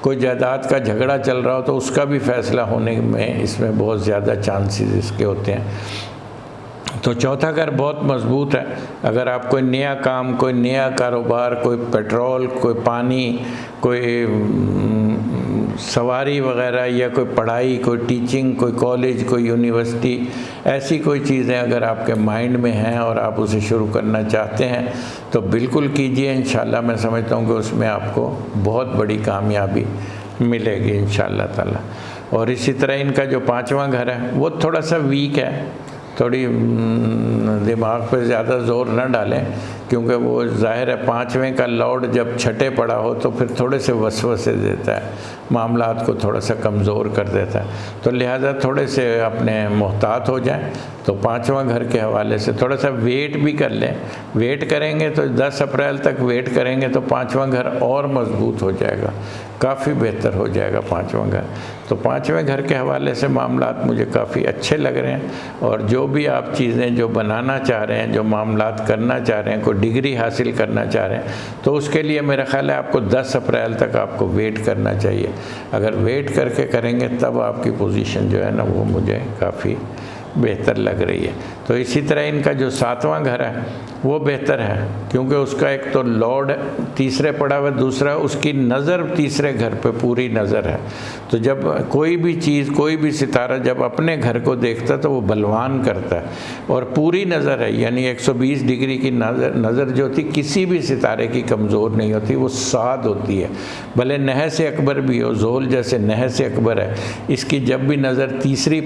Speaker 1: کوئی جائیداد کا جھگڑا چل رہا ہو تو اس کا بھی فیصلہ ہونے میں اس میں بہت زیادہ چانسز اس کے ہوتے ہیں۔ تو چوتھا گھر بہت مضبوط ہے۔ اگر آپ کوئی نیا کام، کوئی نیا کاروبار، کوئی پیٹرول، کوئی پانی، کوئی سواری وغیرہ، یا کوئی پڑھائی، کوئی ٹیچنگ، کوئی کالج، کوئی یونیورسٹی، ایسی کوئی چیزیں اگر آپ کے مائنڈ میں ہیں اور آپ اسے شروع کرنا چاہتے ہیں تو بالکل کیجئے، انشاءاللہ میں سمجھتا ہوں کہ اس میں آپ کو بہت بڑی کامیابی ملے گی انشاءاللہ تعالی۔ اور اسی طرح ان کا جو 5واں گھر ہے وہ تھوڑا سا ویک ہے، تھوڑی دماغ پہ زیادہ زور نہ ڈالیں، کیونکہ وہ ظاہر ہے 5ویں کا لارڈ جب چھٹے پڑا ہو تو پھر تھوڑے سے وسوسے دیتا ہے، معاملات کو تھوڑا سا کمزور کر دیتا ہے، تو لہٰذا تھوڑے سے اپنے محتاط ہو جائیں۔ تو 5واں گھر کے حوالے سے تھوڑا سا ویٹ بھی کر لیں، ویٹ کریں گے تو 10 اپریل تک ویٹ کریں گے تو 5واں گھر اور مضبوط ہو جائے گا، کافی بہتر ہو جائے گا 5واں گھر۔ تو 5ویں گھر کے حوالے سے معاملات مجھے کافی اچھے لگ رہے ہیں، اور جو بھی آپ چیزیں جو بنانا چاہ رہے ہیں، جو معاملات کرنا چاہ رہے ہیں، کوئی ڈگری حاصل کرنا چاہ رہے ہیں، تو اس کے لیے میرا خیال ہے آپ کو 10 اپریل تک آپ کو ویٹ کرنا چاہیے۔ اگر ویٹ کر کے کریں گے تب آپ کی پوزیشن جو ہے نا وہ مجھے کافی بہتر لگ رہی ہے۔ تو اسی طرح ان کا جو 7واں گھر ہے وہ بہتر ہے، کیونکہ اس کا ایک تو لارڈ تیسرے پڑا ہوا ہے، دوسرا اس کی نظر تیسرے گھر پہ پوری نظر ہے۔ تو جب کوئی بھی چیز، کوئی بھی ستارہ جب اپنے گھر کو دیکھتا تو وہ بلوان کرتا ہے، اور پوری نظر ہے، یعنی 120 ڈگری کی نظر جو ہوتی کسی بھی ستارے کی کمزور نہیں ہوتی، وہ سعد ہوتی ہے، بھلے نحس سے اکبر بھی ہو، زحل جیسے نحس سے اکبر ہے، اس کی جب بھی نظر تیسری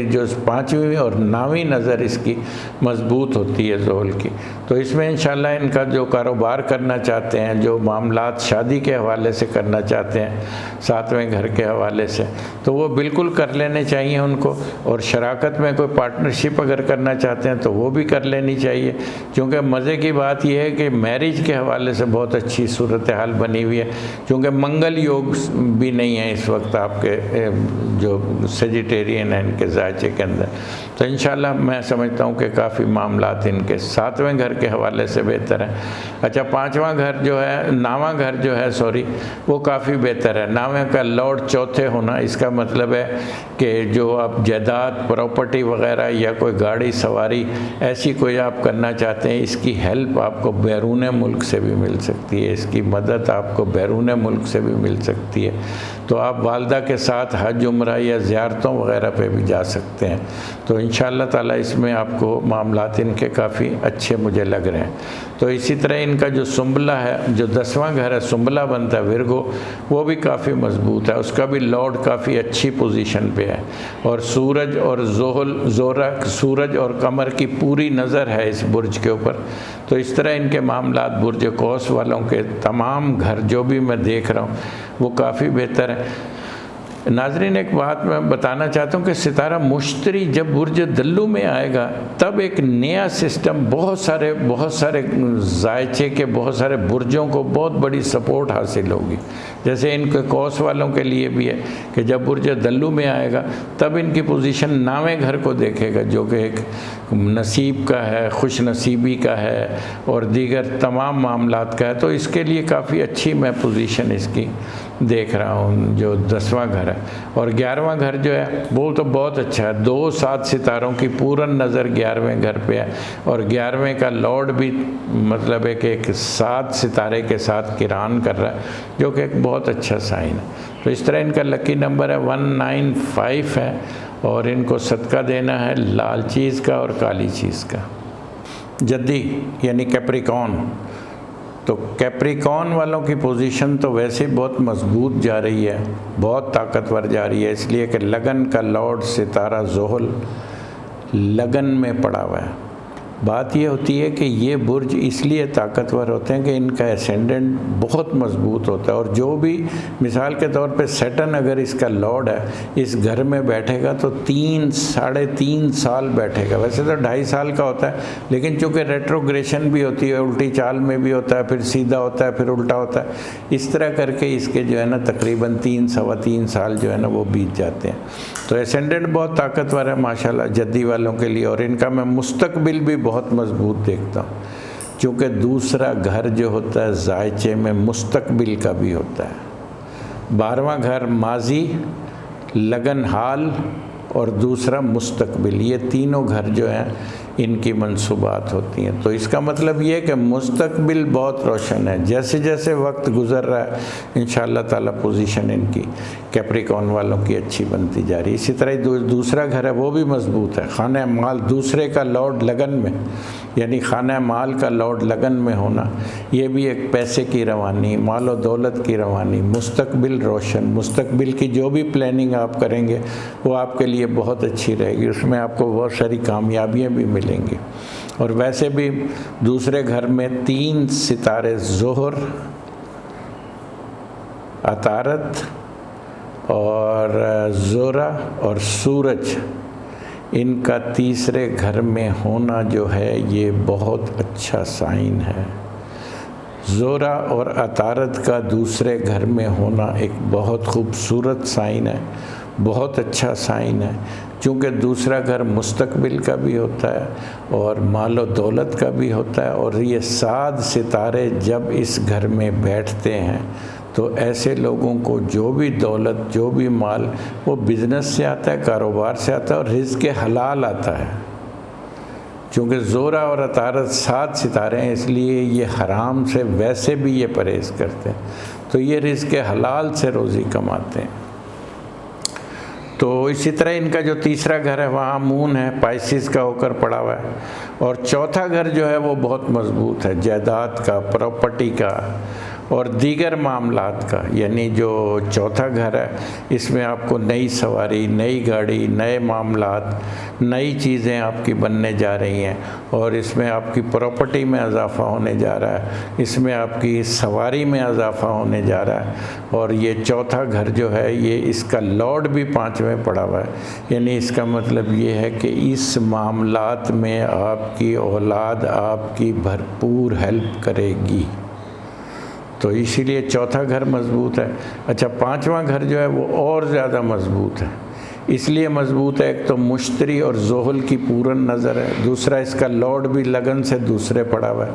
Speaker 1: جو 5ویں اور 9ویں نظر اس کی مضبوط ہوتی ہے زحل کی۔ تو اس میں انشاءاللہ ان کا جو کاروبار کرنا چاہتے ہیں، جو معاملات شادی کے حوالے سے کرنا چاہتے ہیں 7ویں گھر کے حوالے سے، تو وہ بالکل کر لینے چاہیے ان کو، اور شراکت میں کوئی پارٹنرشپ اگر کرنا چاہتے ہیں تو وہ بھی کر لینی چاہیے، کیونکہ مزے کی بات یہ ہے کہ میرج کے حوالے سے بہت اچھی صورتحال بنی ہوئی ہے، کیونکہ منگل یوگ بھی نہیں ہے اس وقت آپ کے جو سیجیٹیرین ہیں ان کے ذائچے کے اندر۔ تو انشاءاللہ میں سمجھتا ہوں کہ کافی معاملات ان کے 7ویں گھر کے حوالے سے بہتر ہیں۔ اچھا 5واں گھر جو ہے، 9واں گھر جو ہے وہ کافی بہتر ہے۔ 9ویں کا لارڈ چوتھے ہونا، اس کا مطلب ہے کہ جو آپ جائیداد، پراپرٹی وغیرہ یا کوئی گاڑی سواری ایسی کوئی آپ کرنا چاہتے ہیں، اس کی ہیلپ آپ کو بیرون ملک سے بھی مل سکتی ہے، اس کی مدد آپ کو بیرون ملک سے بھی مل سکتی ہے۔ تو آپ والدہ کے ساتھ حج، عمرہ یا زیارتوں وغیرہ پہ بھی جا سکتے ہیں۔ تو انشاءاللہ تعالیٰ اس میں آپ کو معاملات ان کے کافی اچھے مجھے لگ رہے ہیں۔ تو اسی طرح ان کا جو سنبلہ ہے، جو 10واں گھر ہے، سنبلہ بنتا ہے ورگو، وہ بھی کافی مضبوط ہے، اس کا بھی لارڈ کافی اچھی پوزیشن پہ ہے، اور سورج اور سورج اور قمر کی پوری نظر ہے اس برج کے اوپر۔ تو اس طرح ان کے معاملات برج قوس والوں کے تمام گھر جو بھی میں دیکھ رہا ہوں وہ کافی بہتر ہیں۔ ناظرین ایک بات میں بتانا چاہتا ہوں کہ ستارہ مشتری جب برج دلو میں آئے گا تب ایک نیا سسٹم، بہت سارے ذائچے کے بہت سارے برجوں کو بہت بڑی سپورٹ حاصل ہوگی۔ جیسے ان کے قوس والوں کے لیے بھی ہے کہ جب برج دلو میں آئے گا تب ان کی پوزیشن 9ویں گھر کو دیکھے گا، جو کہ ایک نصیب کا ہے، خوش نصیبی کا ہے اور دیگر تمام معاملات کا ہے۔ تو اس کے لیے کافی اچھی میں پوزیشن اس کی دیکھ رہا ہوں جو 10واں گھر ہے۔ اور 11واں گھر جو ہے وہ تو بہت اچھا ہے، 2 7 ستاروں کی پورن نظر 11ویں گھر پہ ہے، اور 11ویں کا لارڈ بھی مطلب ہے کہ ایک 7 ستارے کے ساتھ کران کر رہا ہے، جو کہ ایک بہت اچھا سائن ہے۔ تو اس طرح ان کا لکی نمبر ہے 195 ہے، اور ان کو صدقہ دینا ہے لال چیز کا اور کالی چیز کا۔ جدی یعنی کیپریکارن، تو کیپریکارن والوں کی پوزیشن تو ویسے بہت مضبوط جا رہی ہے، بہت طاقتور جا رہی ہے، اس لیے کہ لگن کا لارڈ ستارہ زحل لگن میں پڑا ہوا ہے۔ بات یہ ہوتی ہے کہ یہ برج اس لیے طاقتور ہوتے ہیں کہ ان کا اسینڈنٹ بہت مضبوط ہوتا ہے، اور جو بھی مثال کے طور پہ سیٹن اگر اس کا لارڈ ہے اس گھر میں بیٹھے گا تو 3 ساڑھے 3 سال بیٹھے گا، ویسے تو 2.5 سال کا ہوتا ہے، لیکن چونکہ ریٹروگریشن بھی ہوتی ہے، الٹی چال میں بھی ہوتا ہے، پھر سیدھا ہوتا ہے، پھر الٹا ہوتا ہے، اس طرح کر کے اس کے جو ہے نا تقریباً 3 سوا 3 سال جو ہے نا وہ بیت جاتے ہیں۔ تو اسینڈنٹ بہت طاقتور ہے ماشاءاللہ جدی والوں کے لیے، اور ان کا میں مستقبل بھی بہت مضبوط دیکھتا ہوں، چونکہ دوسرا گھر جو ہوتا ہے ذائچے میں مستقبل کا بھی ہوتا ہے۔ 12واں گھر ماضی، لگن حال اور دوسرا مستقبل، یہ تینوں گھر جو ہیں ان کی منصوبات ہوتی ہیں۔ تو اس کا مطلب یہ ہے کہ مستقبل بہت روشن ہے، جیسے جیسے وقت گزر رہا ہے انشاءاللہ تعالیٰ پوزیشن ان کی کیپریکارن والوں کی اچھی بنتی جا رہی ہے۔ اسی طرح دوسرا گھر ہے وہ بھی مضبوط ہے، خانہ مال، دوسرے کا لارڈ لگن میں، یعنی خانہ مال کا لارڈ لگن میں ہونا، یہ بھی ایک پیسے کی روانی، مال و دولت کی روانی، مستقبل روشن، مستقبل کی جو بھی پلاننگ آپ کریں گے وہ آپ کے لیے بہت اچھی رہے گی، اس میں آپ کو بہت ساری کامیابیاں بھی ملیں گی۔ اور ویسے بھی دوسرے گھر میں 3 ستارے زہر، عطارد اور زورا اور سورج، ان کا تیسرے گھر میں ہونا جو ہے یہ بہت اچھا سائن ہے۔ زورا اور عطارد کا دوسرے گھر میں ہونا ایک بہت خوبصورت سائن ہے، بہت اچھا سائن ہے، چونکہ دوسرا گھر مستقبل کا بھی ہوتا ہے اور مال و دولت کا بھی ہوتا ہے، اور یہ 7 ستارے جب اس گھر میں بیٹھتے ہیں تو ایسے لوگوں کو جو بھی دولت، جو بھی مال، وہ بزنس سے آتا ہے، کاروبار سے آتا ہے، اور رزق حلال آتا ہے۔ چونکہ زورا اور عطارد 7 ستارے ہیں، اس لیے یہ حرام سے ویسے بھی یہ پرہیز کرتے ہیں، تو یہ رزق حلال سے روزی کماتے ہیں۔ تو اسی طرح ان کا جو تیسرا گھر ہے وہاں مون ہے، پائسس کا ہو کر پڑا ہوا ہے، اور چوتھا گھر جو ہے وہ بہت مضبوط ہے، جائیداد کا، پراپرٹی کا اور دیگر معاملات کا، یعنی جو چوتھا گھر ہے اس میں آپ کو نئی سواری، نئی گاڑی، نئے معاملات، نئی چیزیں آپ کی بننے جا رہی ہیں، اور اس میں آپ کی پراپرٹی میں اضافہ ہونے جا رہا ہے، اس میں آپ کی سواری میں اضافہ ہونے جا رہا ہے، اور یہ چوتھا گھر جو ہے یہ اس کا لارڈ بھی 5ویں پڑا ہوا ہے، یعنی اس کا مطلب یہ ہے کہ اس معاملات میں آپ کی اولاد آپ کی بھرپور ہیلپ کرے گی، تو اسی لیے چوتھا گھر مضبوط ہے۔ اچھا 5واں گھر جو ہے وہ اور زیادہ مضبوط ہے، اس لیے مضبوط ہے، ایک تو مشتری اور زحل کی پورن نظر ہے، دوسرا اس کا لارڈ بھی لگن سے دوسرے پڑا ہوا ہے،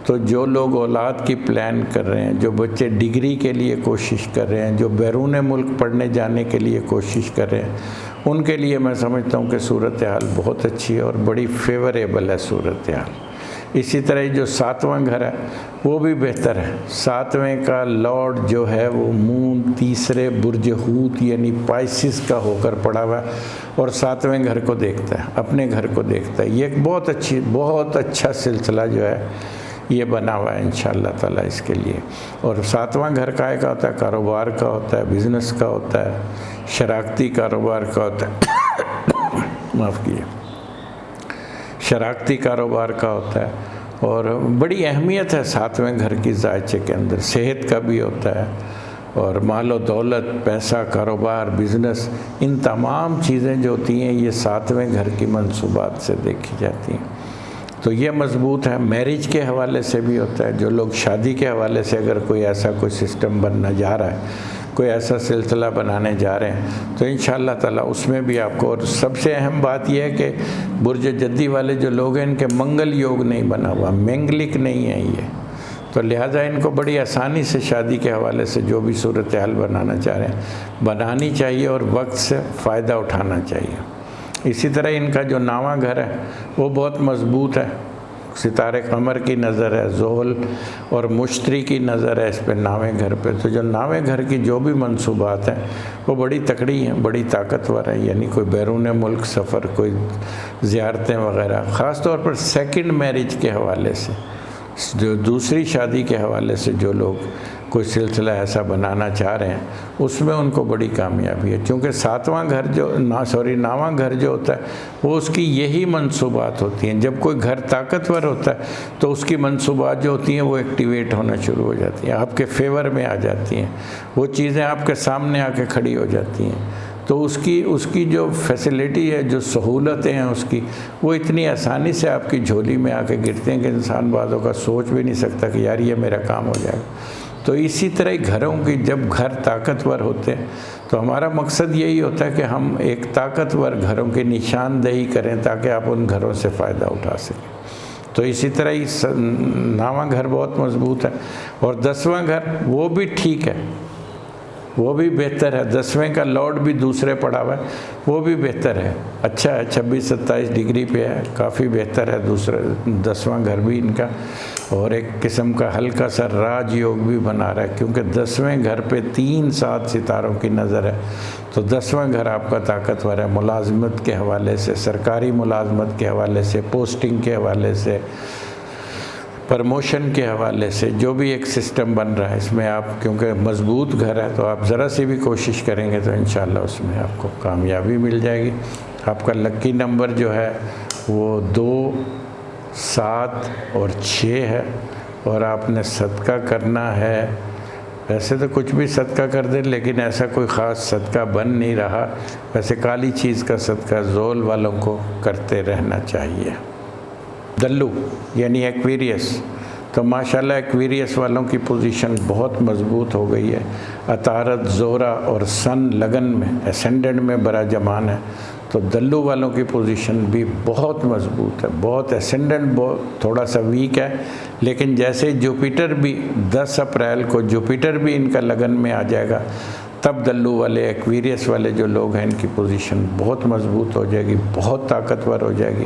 Speaker 1: تو جو لوگ اولاد کی پلان کر رہے ہیں، جو بچے ڈگری کے لیے کوشش کر رہے ہیں، جو بیرون ملک پڑھنے جانے کے لیے کوشش کر رہے ہیں، ان کے لیے میں سمجھتا ہوں کہ صورتحال بہت اچھی ہے اور بڑی فیوریبل ہے صورتحال۔ اسی طرح جو 7واں گھر ہے وہ بھی بہتر ہے، 7ویں کا لارڈ جو ہے وہ مون تیسرے برج حوت یعنی پائسس کا ہو کر پڑا ہوا ہے، اور 7ویں گھر کو دیکھتا ہے، اپنے گھر کو دیکھتا ہے، یہ ایک بہت اچھا سلسلہ جو ہے یہ بنا ہوا ہے انشاءاللہ تعالیٰ اس کے لیے۔ اور 7واں گھر کائے کا ہوتا ہے؟ کاروبار کا ہوتا ہے، بزنس کا ہوتا ہے، شراکتی کاروبار کا ہوتا ہے معاف کیجیے، شراکتی کاروبار کا ہوتا ہے، اور بڑی اہمیت ہے 7ویں گھر کی زائچے کے اندر، صحت کا بھی ہوتا ہے، اور مال و دولت، پیسہ، کاروبار، بزنس، ان تمام چیزیں جو ہوتی ہیں یہ 7ویں گھر کی منصوبات سے دیکھی جاتی ہیں، تو یہ مضبوط ہے۔ میرج کے حوالے سے بھی ہوتا ہے، جو لوگ شادی کے حوالے سے اگر کوئی ایسا کوئی سسٹم بننا جا رہا ہے، کوئی ایسا سلسلہ بنانے جا رہے ہیں، تو انشاءاللہ تعالیٰ اس میں بھی آپ کو، اور سب سے اہم بات یہ ہے کہ برج جدی والے جو لوگ ہیں ان کے منگل یوگ نہیں بنا ہوا، مینگلک نہیں ہے یہ، تو لہٰذا ان کو بڑی آسانی سے شادی کے حوالے سے جو بھی صورتحال بنانا چاہ رہے ہیں بنانی چاہیے، اور وقت سے فائدہ اٹھانا چاہیے۔ اسی طرح ان کا جو 9واں گھر ہے وہ بہت مضبوط ہے، ستارے قمر کی نظر ہے، زحل اور مشتری کی نظر ہے اس پہ 9ویں گھر پہ، تو جو 9ویں گھر کی جو بھی منصوبات ہیں وہ بڑی تکڑی ہیں، بڑی طاقتور ہیں، یعنی کوئی بیرون ملک سفر، کوئی زیارتیں وغیرہ، خاص طور پر سیکنڈ میرج کے حوالے سے، جو دوسری شادی کے حوالے سے جو لوگ کوئی سلسلہ ایسا بنانا چاہ رہے ہیں اس میں ان کو بڑی کامیابی ہے، کیونکہ 9واں گھر جو ہوتا ہے وہ اس کی یہی منصوبات ہوتی ہیں، جب کوئی گھر طاقتور ہوتا ہے تو اس کی منصوبات جو ہوتی ہیں وہ ایکٹیویٹ ہونا شروع ہو جاتی ہیں، آپ کے فیور میں آ جاتی ہیں، وہ چیزیں آپ کے سامنے آ کے کھڑی ہو جاتی ہیں، تو اس کی جو فیسیلیٹی ہے، جو سہولتیں ہیں اس کی، وہ اتنی آسانی سے آپ کی جھولی میں آ کے گرتے ہیں کہ انسان بعضوں کا سوچ بھی نہیں سکتا کہ یار یہ میرا کام ہو جائے گا۔ تو اسی طرح گھروں کی، جب گھر طاقتور ہوتے ہیں تو ہمارا مقصد یہی ہوتا ہے کہ ہم ایک طاقتور گھروں کی نشاندہی کریں تاکہ آپ ان گھروں سے فائدہ اٹھا سکیں۔ تو اسی طرح 9واں گھر بہت مضبوط ہے، اور 10واں گھر وہ بھی ٹھیک ہے، وہ بھی بہتر ہے، 10ویں کا لارڈ بھی دوسرے پڑا ہوا ہے، وہ بھی بہتر ہے، اچھا ہے، 26-27 ڈگری پہ ہے، کافی بہتر ہے 10واں گھر بھی ان کا، اور ایک قسم کا ہلکا سا راج یوگ بھی بنا رہا ہے، کیونکہ 10ویں گھر پہ 3-7 ستاروں کی نظر ہے، تو 10واں گھر آپ کا طاقتور ہے، ملازمت کے حوالے سے، سرکاری ملازمت کے حوالے سے، پوسٹنگ کے حوالے سے، پرموشن کے حوالے سے، جو بھی ایک سسٹم بن رہا ہے اس میں آپ، کیونکہ مضبوط گھر ہے تو آپ ذرا سی بھی کوشش کریں گے تو انشاءاللہ اس میں آپ کو کامیابی مل جائے گی۔ آپ کا لکی نمبر جو ہے وہ 2، 7 اور 6 ہے، اور آپ نے صدقہ کرنا ہے، ویسے تو کچھ بھی صدقہ کر دیں لیکن ایسا کوئی خاص صدقہ بن نہیں رہا، ویسے کالی چیز کا صدقہ زول والوں کو کرتے رہنا چاہیے۔ دلو یعنی ایکویریس، تو ماشاءاللہ ایکویریس والوں کی پوزیشن بہت مضبوط ہو گئی ہے، عطارد، زورا اور سن لگن میں اسینڈنٹ میں براجمان ہے، تو دلو والوں کی پوزیشن بھی بہت مضبوط ہے، بہت اسینڈنٹ تھوڑا سا ویک ہے، لیکن جیسے جوپیٹر بھی 10 اپریل کو جوپیٹر بھی ان کا لگن میں آ جائے گا، تب دلو والے، ایکویریس والے جو لوگ ہیں ان کی پوزیشن بہت مضبوط ہو جائے گی، بہت طاقتور ہو جائے گی۔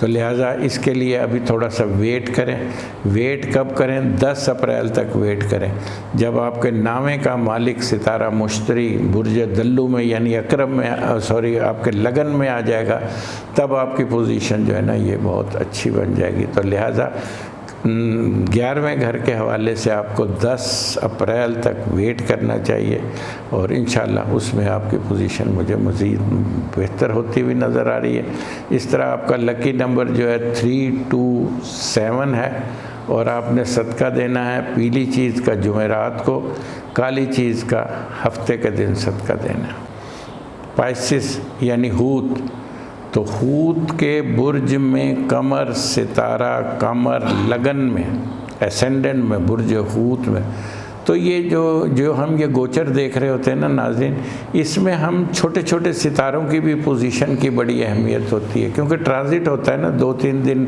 Speaker 1: تو لہٰذا اس کے لیے ابھی تھوڑا سا ویٹ کریں۔ ویٹ کب کریں؟ 10 اپریل تک ویٹ کریں، جب آپ کے نامے کا مالک ستارہ مشتری برج دلو میں یعنی اکرم میں آپ کے لگن میں آ جائے گا، تب آپ کی پوزیشن جو ہے نا یہ بہت اچھی بن جائے گی۔ تو لہٰذا 11ویں گھر کے حوالے سے آپ کو 10 اپریل تک ویٹ کرنا چاہیے، اور انشاءاللہ اس میں آپ کی پوزیشن مجھے مزید بہتر ہوتی ہوئی نظر آ رہی ہے۔ اس طرح آپ کا لکی نمبر جو ہے 327 ہے، اور آپ نے صدقہ دینا ہے پیلی چیز کا جمعرات کو، کالی چیز کا ہفتے کے دن صدقہ دینا ہے۔ پائسس یعنی حوت، تو حوت کے برج میں قمر ستارہ قمر لگن میں اسینڈنٹ میں برج حوت میں، تو یہ جو ہم یہ گوچر دیکھ رہے ہوتے ہیں نا ناظرین، اس میں ہم چھوٹے چھوٹے ستاروں کی بھی پوزیشن کی بڑی اہمیت ہوتی ہے، کیونکہ ٹرانزٹ ہوتا ہے نا 2-3 دن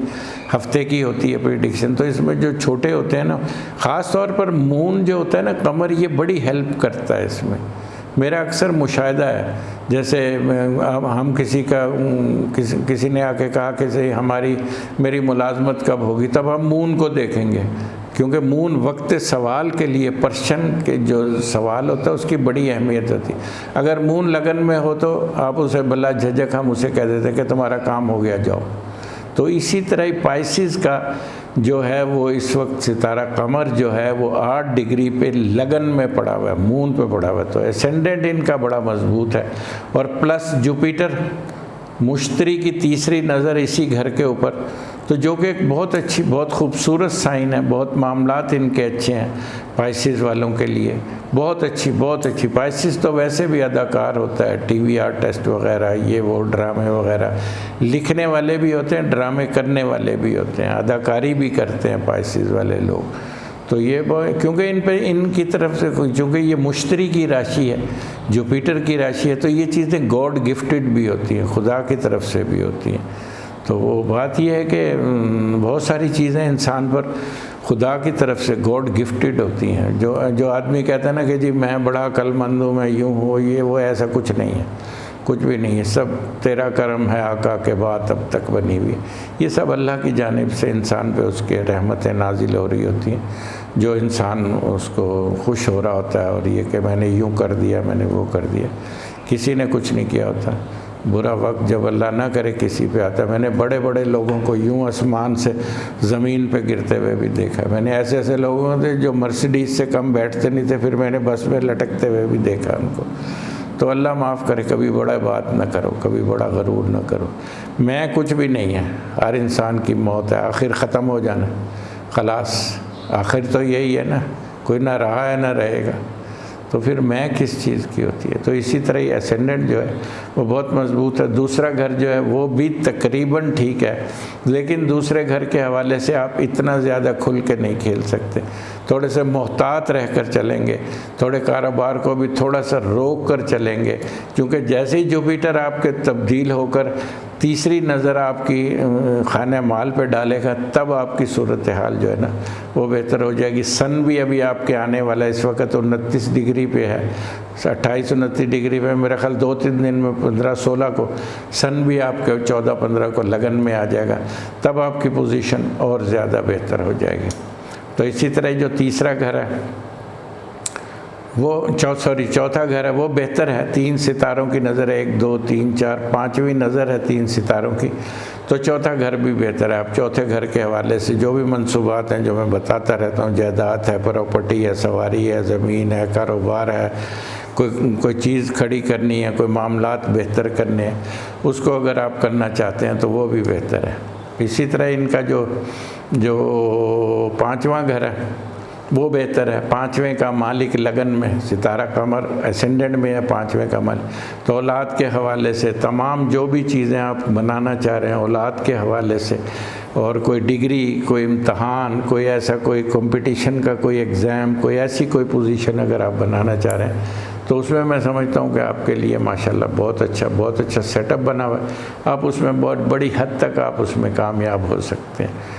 Speaker 1: ہفتے کی ہوتی ہے پریڈکشن، تو اس میں جو چھوٹے ہوتے ہیں نا، خاص طور پر مون جو ہوتا ہے نا قمر، یہ بڑی ہیلپ کرتا ہے اس میں۔ میرا اکثر مشاہدہ ہے، جیسے ہم کسی نے آ کے کہا کہ میری ملازمت کب ہوگی، تب ہم مون کو دیکھیں گے، کیونکہ مون وقت سوال کے لیے پرشن کے جو سوال ہوتا ہے اس کی بڑی اہمیت ہوتی ہے۔ اگر مون لگن میں ہو تو آپ اسے بلا جھجک ہم اسے کہہ دیتے کہ تمہارا کام ہو گیا جاؤ۔ تو اسی طرح ہی پائسز کا جو ہے وہ اس وقت ستارہ قمر جو ہے وہ 8 ڈگری پہ لگن میں پڑا ہوا ہے، مون پہ پڑا ہوا ہے، تو اسینڈنٹ ان کا بڑا مضبوط ہے، اور پلس جوپیٹر مشتری کی تیسری نظر اسی گھر کے اوپر، تو جو کہ ایک بہت اچھی بہت خوبصورت سائن ہے، بہت معاملات ان کے اچھے ہیں پائسز والوں کے لیے، بہت اچھی۔ پائسز تو ویسے بھی اداکار ہوتا ہے، ٹی وی آرٹسٹ وغیرہ، یہ وہ ڈرامے وغیرہ لکھنے والے بھی ہوتے ہیں، ڈرامے کرنے والے بھی ہوتے ہیں، اداکاری بھی کرتے ہیں پائسز والے لوگ۔ تو یہ کیونکہ ان کی طرف سے، چونکہ یہ مشتری کی راشی ہے، جوپیٹر کی راشی ہے، تو یہ چیزیں گاڈ گفٹڈ بھی ہوتی ہیں، خدا کی طرف سے بھی ہوتی ہیں۔ تو وہ بات یہ ہے کہ بہت ساری چیزیں انسان پر خدا کی طرف سے گاڈ گفٹڈ ہوتی ہیں۔ جو آدمی کہتا ہے نا کہ جی میں بڑا عقل مند ہوں، میں یوں ہوں، یہ وہ ایسا کچھ نہیں ہے، کچھ بھی نہیں ہے، سب تیرا کرم ہے آقا کے بعد اب تک بنی ہوئی، یہ سب اللہ کی جانب سے انسان پہ اس کے رحمتیں نازل ہو رہی ہوتی ہیں، جو انسان اس کو خوش ہو رہا ہوتا ہے، اور یہ کہ میں نے یوں کر دیا، میں نے وہ کر دیا، کسی نے کچھ نہیں کیا ہوتا۔ برا وقت جب اللہ نہ کرے کسی پہ آتا ہے، میں نے بڑے بڑے لوگوں کو یوں آسمان سے زمین پہ گرتے ہوئے بھی دیکھا، میں نے ایسے لوگوں تھے جو مرسیڈیز سے کم بیٹھتے نہیں تھے، پھر میں نے بس میں لٹکتے ہوئے بھی دیکھا ان کو۔ تو اللہ معاف کرے، کبھی بڑا بات نہ کرو، کبھی بڑا غرور نہ کرو۔ میں کچھ بھی نہیں ہے، ہر انسان کی موت ہے، آخر ختم ہو جانا، خلاص، آخر تو یہی ہے نا، کوئی نہ رہا ہے نہ رہے گا، تو پھر میں کس چیز کی ہوتی ہے۔ تو اسی طرح ہی اسینڈنٹ جو ہے وہ بہت مضبوط ہے۔ دوسرا گھر جو ہے وہ بھی تقریباً ٹھیک ہے، لیکن دوسرے گھر کے حوالے سے آپ اتنا زیادہ کھل کے نہیں کھیل سکتے، تھوڑے سے محتاط رہ کر چلیں گے، تھوڑے کاروبار کو بھی تھوڑا سا روک کر چلیں گے، کیونکہ جیسے ہی جوپیٹر آپ کے تبدیل ہو کر تیسری نظر آپ کی خانہ مال پہ ڈالے گا، تب آپ کی صورتحال جو ہے نا وہ بہتر ہو جائے گی۔ سن بھی ابھی آپ کے آنے والا ہے، اس وقت 29 ڈگری پہ ہے، 28-29 ڈگری پہ، میرا خیال 2-3 دن میں 15-16 کو سن بھی آپ کے 14-15 کو لگن میں آ جائے گا، تب آپ کی پوزیشن اور زیادہ بہتر ہو جائے گی۔ تو اسی طرح جو تیسرا گھر ہے وہ چوتھا گھر ہے وہ بہتر ہے، 3 ستاروں کی نظر ہے، 1 2 3 4 5ویں نظر ہے 3 ستاروں کی، تو چوتھا گھر بھی بہتر ہے۔ آپ چوتھے گھر کے حوالے سے جو بھی منصوبات ہیں جو میں بتاتا رہتا ہوں، جائیداد ہے، پراپرٹی ہے، سواری ہے، زمین ہے، کاروبار ہے، کوئی چیز کھڑی کرنی ہے، کوئی معاملات بہتر کرنے ہیں، اس کو اگر آپ کرنا چاہتے ہیں تو وہ بھی بہتر ہے۔ اسی طرح ان کا جو 5واں گھر ہے وہ بہتر ہے، 5ویں کا مالک لگن میں، ستارہ قمر اسینڈنٹ میں ہے 5ویں کا مالک، تو اولاد کے حوالے سے تمام جو بھی چیزیں آپ بنانا چاہ رہے ہیں اولاد کے حوالے سے، اور کوئی ڈگری، کوئی امتحان، کوئی ایسا کوئی کمپٹیشن کا کوئی ایگزام، کوئی ایسی کوئی پوزیشن اگر آپ بنانا چاہ رہے ہیں تو اس میں سمجھتا ہوں کہ آپ کے لیے ماشاءاللہ بہت اچھا سیٹ اپ بنا ہوا ہے، آپ اس میں بہت بڑی حد تک آپ اس میں کامیاب ہو سکتے ہیں۔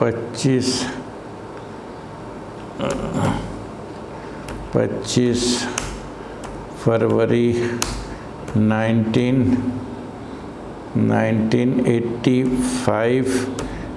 Speaker 1: 1985।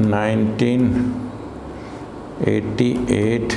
Speaker 1: 1988,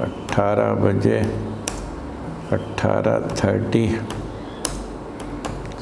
Speaker 1: 18:30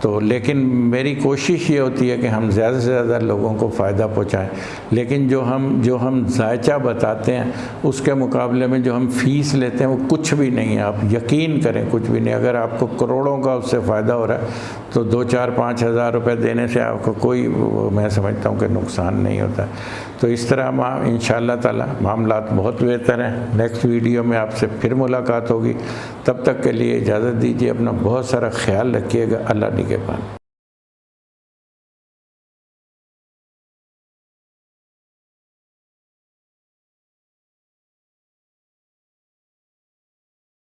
Speaker 1: تو لیکن میری کوشش یہ ہوتی ہے کہ ہم زیادہ سے زیادہ لوگوں کو فائدہ پہنچائیں. لیکن جو ہم ذائچہ بتاتے ہیں اس کے مقابلے میں جو ہم فیس لیتے ہیں وہ کچھ بھی نہیں ہے. آپ یقین کریں کچھ بھی نہیں. اگر آپ کو کروڑوں کا اس سے فائدہ ہو رہا ہے تو 2-4-5 ہزار روپے دینے سے آپ کو کوئی میں سمجھتا ہوں کہ نقصان نہیں ہوتا. تو اس طرح انشاءاللہ تعالی معاملات بہت بہتر ہیں. نیکسٹ ویڈیو میں آپ سے پھر ملاقات ہوگی. تب تک کے لیے اجازت دیجیے. اپنا بہت سارا خیال رکھیے گا. اللہ نگہبان.